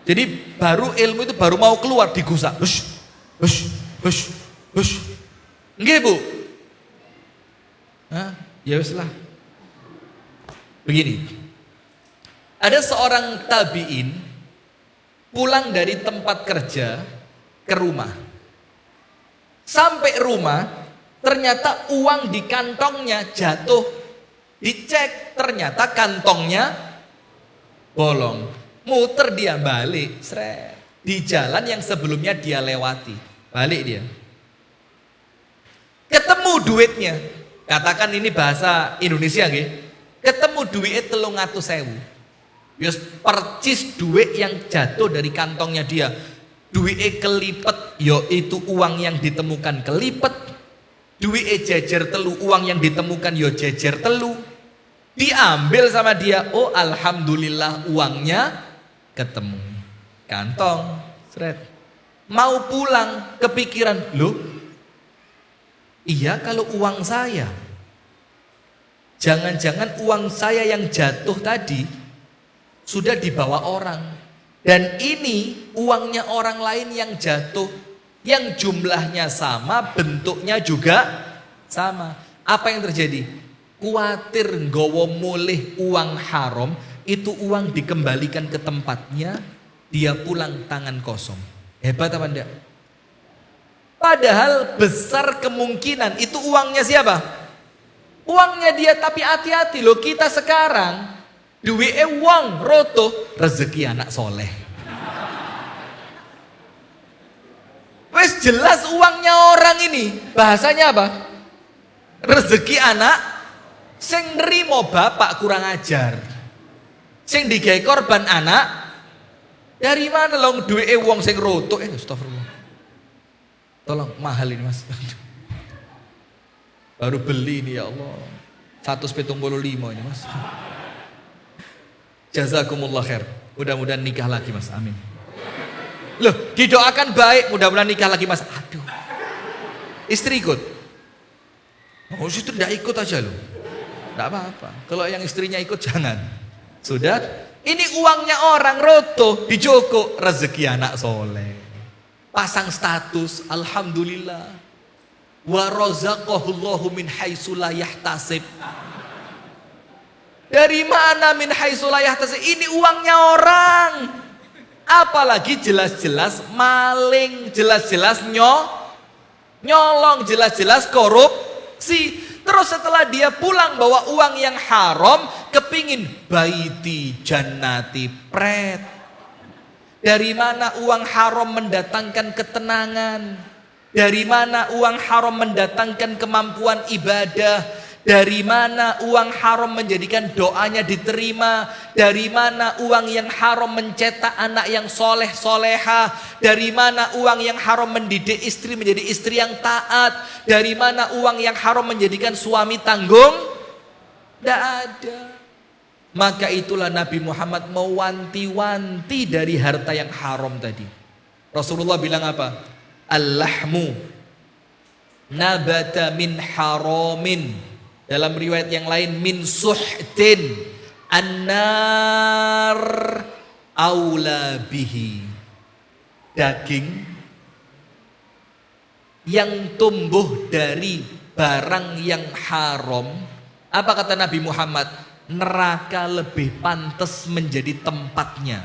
Speaker 1: Jadi baru ilmu itu baru mau keluar digusak. Hush, hush, hush, hush. Nggih, Bu? Hah? Ya wis lah. Begini. Ada seorang tabi'in pulang dari tempat kerja ke rumah. Sampai rumah, ternyata uang di kantongnya jatuh. Dicek, ternyata kantongnya bolong. Muter dia balik, seret. Di jalan yang sebelumnya dia lewati. Balik dia. Ketemu duitnya. Katakan ini bahasa Indonesia nggih. Ketemu duitnya 300.000. Yos percis duit yang jatuh dari kantongnya dia. Duitnya kelipet, yaitu uang yang ditemukan kelipet. Duitnya jejer telu, uang yang ditemukan yo jejer telu. Diambil sama dia. Oh alhamdulillah uangnya ketemu. Kantong, seret. Mau pulang, kepikiran, loh, iya kalau uang saya. Jangan-jangan uang saya yang jatuh tadi sudah dibawa orang. Dan ini uangnya orang lain yang jatuh, yang jumlahnya sama, bentuknya juga sama. Apa yang terjadi? Kuatir nggawa mulih uang haram, itu uang dikembalikan ke tempatnya, dia pulang tangan kosong. Hebat apa enggak? Padahal besar kemungkinan itu uangnya siapa? Uangnya dia, tapi hati-hati loh, kita sekarang duwe uang roto, rezeki anak soleh. Wes jelas uangnya orang ini, bahasanya apa? Rezeki anak sing nerimo bapak kurang ajar. Sing digawe korban anak. Dari mana long duwe wong sing roto? Astagfirullah. Tolong, mahal ini mas. Baru beli ini ya Allah. 175 ini mas. Jazakumullah khair. Mudah-mudahan nikah lagi mas, amin. Loh, didoakan baik, mudah-mudahan nikah lagi mas. Aduh. Istri ikut. Oh situ tidak ikut aja loh. Tidak apa-apa. Kalau yang istrinya ikut jangan. Sudah. Ini uangnya orang roto, dijoko, rezeki anak soleh. Pasang status, alhamdulillah. Wa razaqahullahu min haitsu la yahtasib. Dari mana min haitsu la yahtasib? Ini uangnya orang. Apalagi jelas-jelas maling, jelas-jelas nyolong, jelas-jelas korupsi. Terus setelah dia pulang bawa uang yang haram, kepingin baiti jannati pret. Dari mana uang haram mendatangkan ketenangan? Dari mana uang haram mendatangkan kemampuan ibadah? Dari mana uang haram menjadikan doanya diterima? Dari mana uang yang haram mencetak anak yang soleh soleha? Dari mana uang yang haram mendidik istri menjadi istri yang taat? Dari mana uang yang haram menjadikan suami tanggung? Tidak ada. Maka itulah Nabi Muhammad mewanti-wanti dari harta yang haram tadi. Rasulullah bilang apa? Al-lahmu nabata min haramin. Dalam riwayat yang lain min suhtin annar aula bihi. Daging yang tumbuh dari barang yang haram, apa kata Nabi Muhammad? Neraka lebih pantas menjadi tempatnya.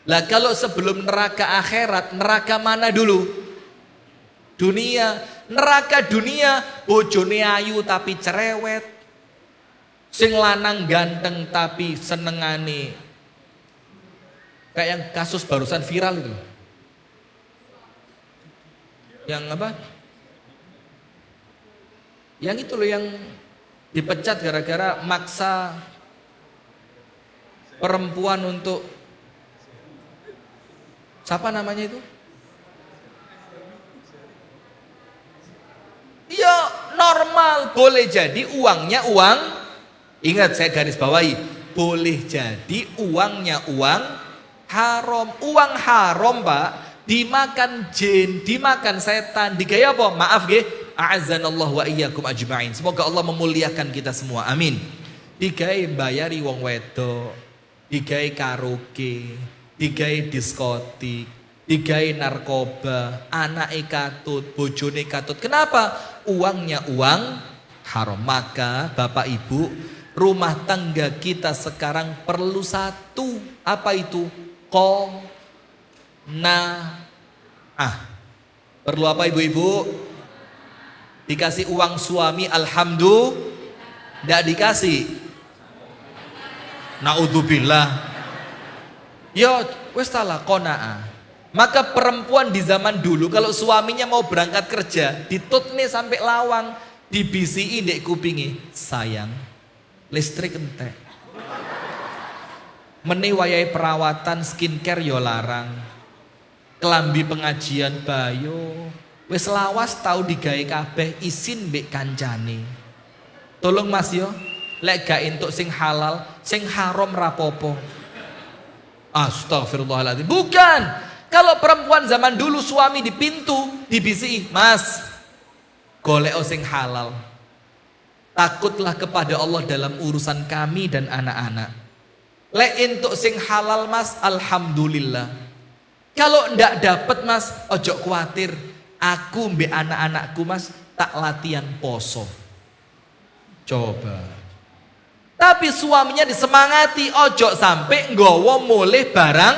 Speaker 1: Lah kalau sebelum neraka akhirat, neraka mana dulu? Dunia. Neraka dunia, bojone ayu tapi cerewet, sing lanang ganteng tapi senengane kayak yang kasus barusan viral itu, yang apa? Yang itu loh, yang dipecat gara-gara maksa perempuan untuk, siapa namanya itu? Ya normal, boleh jadi uangnya uang. Ingat saya garis bawahi, boleh jadi uangnya uang haram. Uang haram pak, dimakan jin, dimakan setan, digaya apa? Maaf nggih, a'azzanallah wa iyyakum ajma'in. Semoga Allah memuliakan kita semua, amin. Digaya bayari wong wedok, digaya karaoke, digaya diskotik, digaya narkoba, anake katut, bojone katut. Kenapa? Uangnya uang haram. Maka Bapak Ibu, rumah tangga kita sekarang perlu satu. Apa itu? Perlu apa ibu-ibu? Dikasih uang suami, alhamdulillah. Tidak dikasih, naudzubillah. Ya wes salah kona'ah. Maka perempuan di zaman dulu kalau suaminya mau berangkat kerja, ditutne sampai lawang, dibisi ndek kupingi, sayang, listrik entek. Meni wayai perawatan skincare yo larang. Kelambi pengajian bayo. Wes lawas tau digawe kabeh isin mbek kancane. Tolong mas yo, lek gak entuk sing halal, sing haram rapopo. Astagfirullahaladzim. Bukan. Kalau perempuan zaman dulu suami di pintu dibisi, mas, golek sing halal. Takutlah kepada Allah dalam urusan kami dan anak-anak. Lek entuk sing halal mas, alhamdulillah. Kalau ndak dapat mas, ojo khawatir. Aku mbek anak-anakku mas tak latihan poso. Coba. Tapi suaminya disemangati, ojo sampai nggawa mulih barang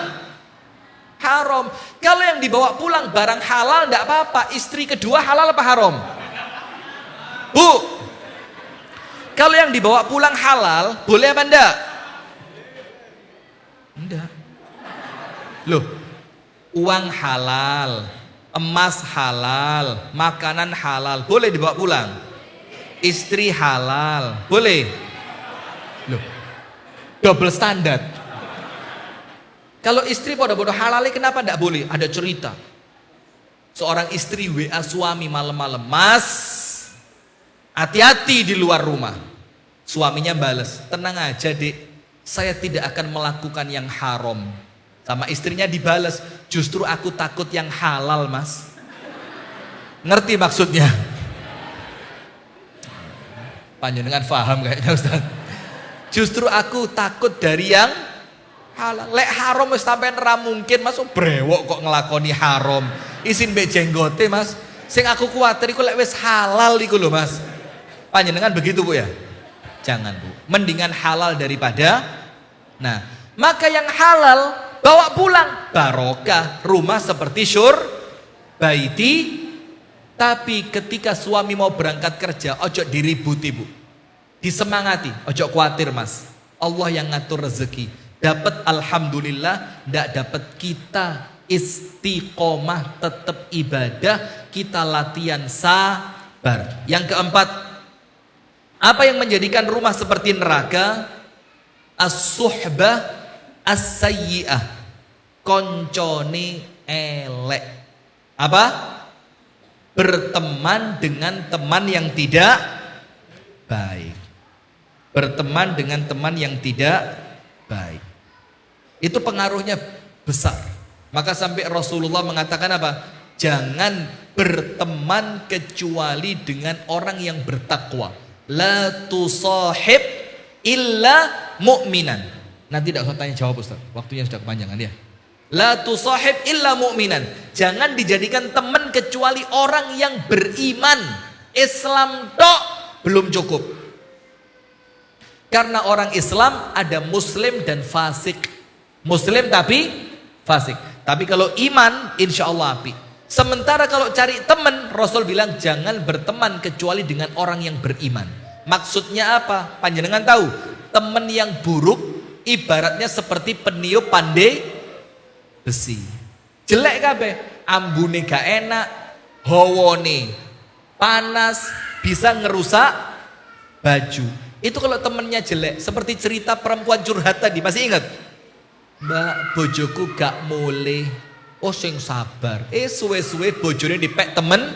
Speaker 1: haram. Kalau yang dibawa pulang barang halal ndak apa-apa. Istri kedua halal apa haram? Bu, kalau yang dibawa pulang halal, boleh apa ndak? Enggak. Loh, uang halal, emas halal, makanan halal, boleh dibawa pulang. Istri halal, boleh. Loh, double standar. Kalau istri bodoh-bodoh halal, kenapa ndak boleh? Ada cerita. Seorang istri WA suami malam-malam, mas, hati-hati di luar rumah. Suaminya bales, tenang aja dek, saya tidak akan melakukan yang haram. Sama istrinya dibales, justru aku takut yang halal mas. Ngerti maksudnya? Panjenengan paham kayaknya Ustaz. Justru aku takut dari yang halal. Lek haram wis sampean ra mungkin mas, brewok kok ngelakoni haram. Isin mbek jenggote mas. Sing aku kuwatir iku lek wis halal iku lho mas. Panjenengan begitu Bu ya? Jangan Bu. Mendingan halal daripada. Nah, maka yang halal bawa pulang, barokah, rumah seperti baiti. Tapi ketika suami mau berangkat kerja, ojo diributi Bu, disemangati, ojo khawatir mas, Allah yang ngatur rezeki. Dapat alhamdulillah, ndak dapat kita istiqomah, tetap ibadah, kita latihan sabar. Yang keempat, apa yang menjadikan rumah seperti neraka? As-suhbah as-sayyi'ah, koncone elek. Apa? Berteman dengan teman yang tidak baik. Berteman dengan teman yang tidak baik. Itu pengaruhnya besar. Maka sampai Rasulullah mengatakan apa? Jangan berteman kecuali dengan orang yang bertakwa. La tusahib illa mu'minan. Nanti tidak usah tanya jawab Ustaz, waktunya sudah kepanjangan ya. La tusahib illa mu'minan. Jangan dijadikan teman kecuali orang yang beriman. Islam tok belum cukup. Karena orang Islam ada muslim dan fasik. Muslim tapi fasik. Tapi kalau iman insya Allah api. Sementara kalau cari teman, Rasul bilang jangan berteman kecuali dengan orang yang beriman. Maksudnya apa? Panjenengan tahu, teman yang buruk ibaratnya seperti peniup pandai besi. Jelek kabeh, ambune gak enak, hawone panas, bisa ngerusak baju. Itu kalau temennya jelek. Seperti cerita perempuan curhat tadi, masih ingat? Mbak, bojoku gak mulih. Oh sing sabar. Suwe-suwe bojone dipek temen.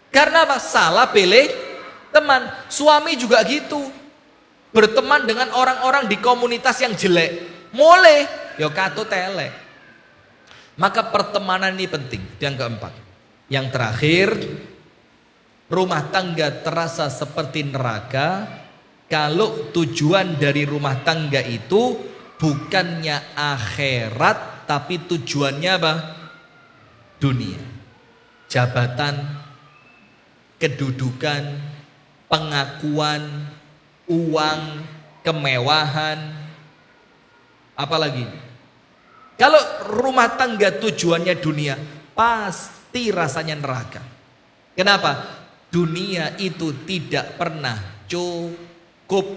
Speaker 1: Karena apa? Salah pilih teman. Suami juga gitu, berteman dengan orang-orang di komunitas yang jelek. Mulai yo kato telek. Maka pertemanan ini penting. Yang keempat, yang terakhir, rumah tangga terasa seperti neraka kalau tujuan dari rumah tangga itu bukannya akhirat, tapi tujuannya apa? Dunia, jabatan, kedudukan, pengakuan, uang, kemewahan. Apalagi Kalau rumah tangga tujuannya dunia, pasti rasanya neraka. Kenapa? Dunia itu tidak pernah cukup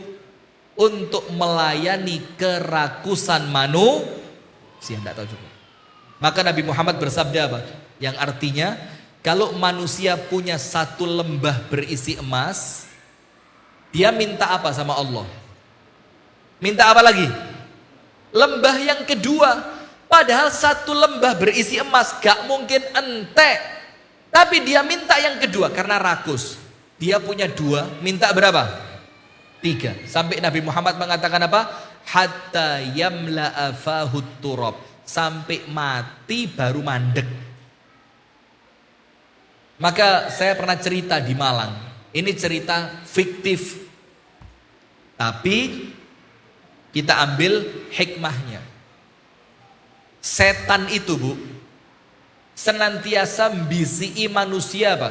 Speaker 1: untuk melayani kerakusan manusia. Tidak tahu cukup. Maka Nabi Muhammad bersabda apa? Yang artinya, kalau manusia punya satu lembah berisi emas, dia minta apa sama Allah? Minta apa lagi? Lembah yang kedua. Padahal satu lembah berisi emas gak mungkin entek. Tapi dia minta yang kedua karena rakus. Dia punya dua, minta berapa? 3. Sampai Nabi Muhammad mengatakan apa? Hatta yamla'a fahut turab. Sampai mati baru mandek. Maka saya pernah cerita di Malang. Ini cerita fiktif. Tapi kita ambil hikmahnya. Setan itu, Bu, senantiasa mbisi manusia apa?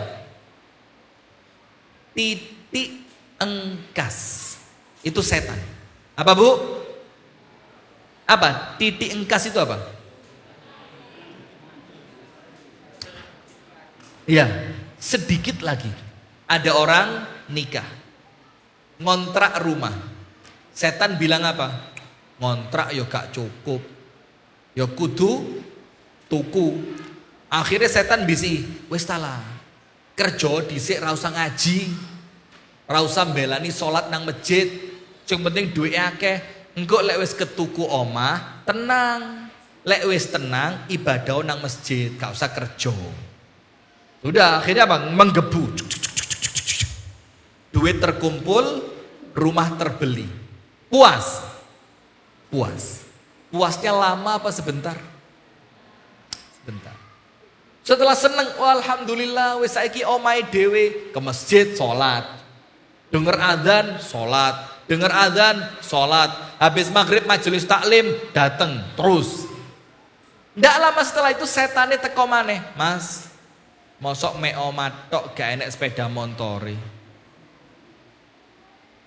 Speaker 1: Titik engkas. Itu setan. Apa, Bu? Apa? Titik engkas itu apa? Iya, sedikit lagi. Ada orang nikah, ngontrak rumah. Setan bilang apa? Ngontrak ya gak cukup, ya kudu tuku. Akhirnya setan bisi, wis talah, kerja dhisik ra usah ngaji, ra usah mbelani salat nang masjid, sing penting duwe akeh. Engko lek wis ketuku omah, tenang. Lek wis tenang, ibadah nang masjid, gak usah kerja. Sudah, akhirnya apa? Menggebu. Duit terkumpul, rumah terbeli. Puas. Puas. Puasnya lama apa sebentar? Sebentar. Setelah seneng, oh, alhamdulillah wis saiki omahe dhewe, ke masjid salat. Dengar adzan salat, dengar adzan salat. Habis maghrib majelis taklim dateng terus. Ndak lama setelah itu setane teko maneh, Mas. Mosok mek omah tok gak enek sepeda montore.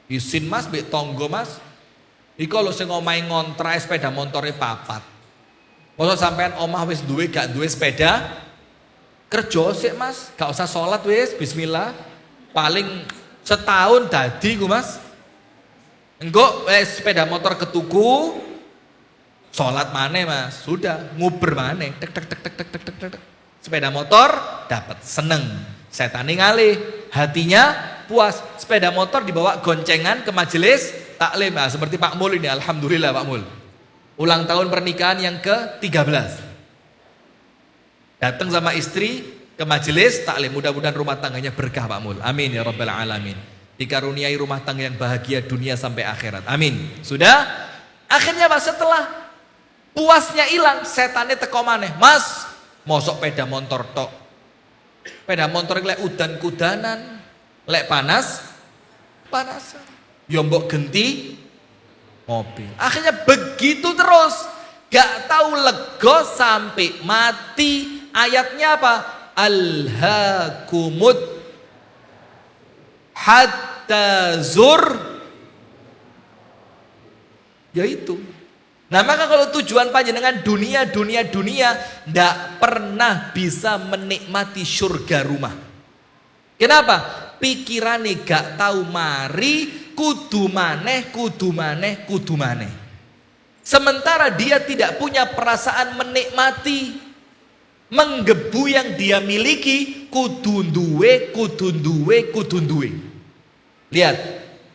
Speaker 1: Isin Mas mbek tonggo Mas. Iku lho sing omahe ngontrak sepeda montore 4. Mosok sampean omah wis duwe gak duwe sepeda? Kerja sik Mas, gak usah sholat wis, bismillah. Paling setahun dadi ku Mas. Engko sepeda motor ketuku, sholat maneh Mas, sudah nguber maneh, tek tek tek tek tek tek tek tek. Sepeda motor dapat, seneng. Setane ngalih, hatinya puas. Sepeda motor dibawa goncengan ke majelis taklim. Nah, seperti Pak Mul ini, alhamdulillah Pak Mul. Ulang tahun pernikahan yang ke-13. Datang sama istri ke majelis taklim, mudah-mudahan rumah tangganya berkah Pak Mul. Amin ya rabbal alamin. Dikaruniai rumah tangga yang bahagia dunia sampai akhirat. Amin. Sudah? Akhirnya Pak, setelah puasnya hilang, setannya teko maneh. Mas, mosok peda motor tok. Peda motor lek udan-kudanan, lek panas, panasan. Ya mbok genti mobil. Akhirnya begitu terus. Gak tahu lego sampai mati. Ayatnya apa? Alhaakumut hatta zur. Yaitu. Nah maka kalau tujuan panjenengan dunia, ndak pernah bisa menikmati surga rumah. Kenapa? Pikirannya gak tahu mari, kudu maneh. Sementara dia tidak punya perasaan menikmati. Menggebu yang dia miliki, kudu duwe. Lihat,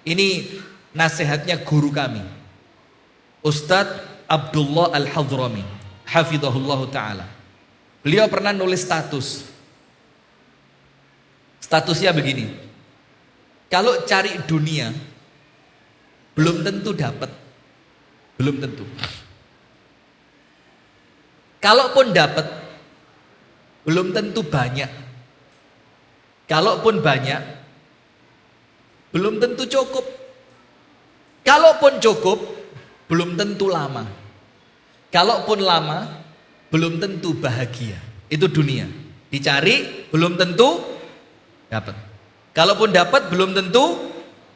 Speaker 1: ini nasihatnya guru kami, Ustadz Abdullah Al-Hadrami, hafidhahullah ta'ala. Beliau pernah nulis status. Statusnya begini, kalau cari dunia belum tentu dapat. Belum tentu. Kalaupun dapat, belum tentu banyak. Kalaupun banyak, belum tentu cukup. Kalaupun cukup, belum tentu lama. Kalaupun lama, belum tentu bahagia. Itu dunia. Dicari, belum tentu dapat. Kalaupun dapat, belum tentu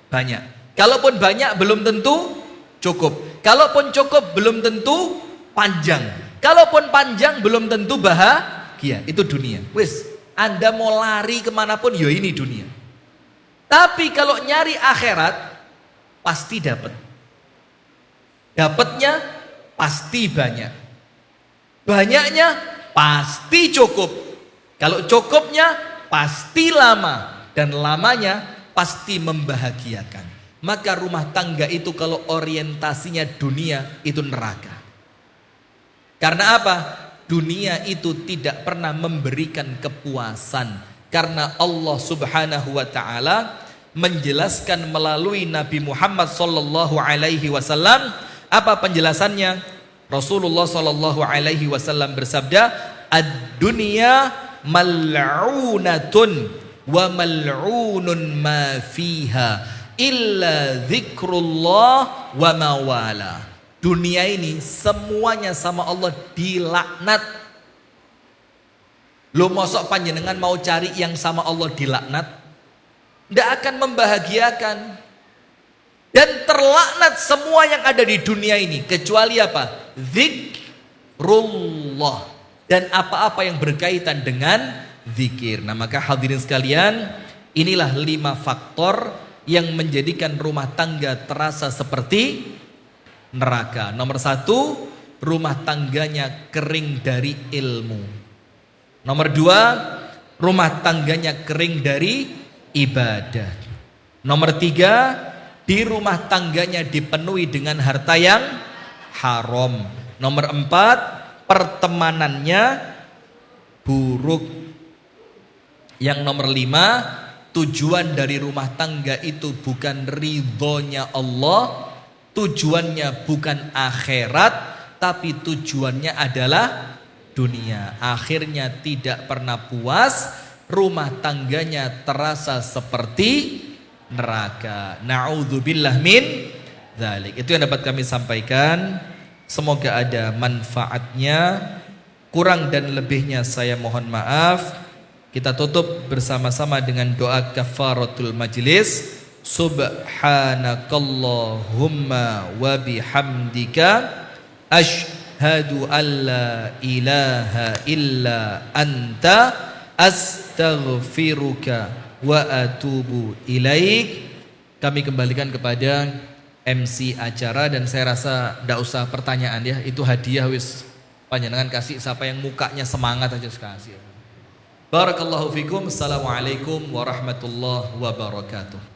Speaker 1: banyak. Kalaupun banyak, belum tentu cukup. Kalaupun cukup, belum tentu panjang. Kalaupun panjang belum tentu bahagia. Itu dunia. Wis, Anda mau lari kemanapun, ya ini dunia. Tapi kalau nyari akhirat, pasti dapat. Dapatnya pasti banyak. Banyaknya pasti cukup. Kalau cukupnya pasti lama. Dan lamanya pasti membahagiakan. Maka rumah tangga itu kalau orientasinya dunia, itu neraka. Karena apa? Dunia itu tidak pernah memberikan kepuasan. Karena Allah Subhanahu wa taala menjelaskan melalui Nabi Muhammad sallallahu alaihi wasallam. Apa penjelasannya? Rasulullah sallallahu alaihi wasallam bersabda, "Ad-dunya mal'unatun wa mal'unun ma fiha illa dzikrullah wa mawala." Dunia ini semuanya sama Allah dilaknat. Lo mosok panjenengan mau cari yang sama Allah dilaknat? Tidak akan membahagiakan. Dan terlaknat semua yang ada di dunia ini. Kecuali apa? Zikrullah. Dan apa-apa yang berkaitan dengan zikir. Nah maka hadirin sekalian, inilah 5 faktor yang menjadikan rumah tangga terasa seperti neraka. Nomor 1, rumah tangganya kering dari ilmu. Nomor 2, rumah tangganya kering dari ibadah. Nomor 3, di rumah tangganya dipenuhi dengan harta yang haram. Nomor 4, pertemanannya buruk. Yang nomor 5, tujuan dari rumah tangga itu bukan ridhonya Allah. Tujuannya bukan akhirat, tapi tujuannya adalah dunia. Akhirnya tidak pernah puas, rumah tangganya terasa seperti neraka. Na'udzubillah min dzalik. Itu yang dapat kami sampaikan. Semoga ada manfaatnya. Kurang dan lebihnya saya mohon maaf. Kita tutup bersama-sama dengan doa kafaratul majlis. Subhanakallahumma wa bihamdika asyhadu an la ilaha illa anta astaghfiruka wa atubu ilaik. Kami kembalikan kepada MC acara dan saya rasa tidak usah pertanyaan ya, itu hadiah wis panjenengan kasih siapa yang mukanya semangat aja kasih. Barakallahu fikum. Assalamualaikum warahmatullahi wabarakatuh.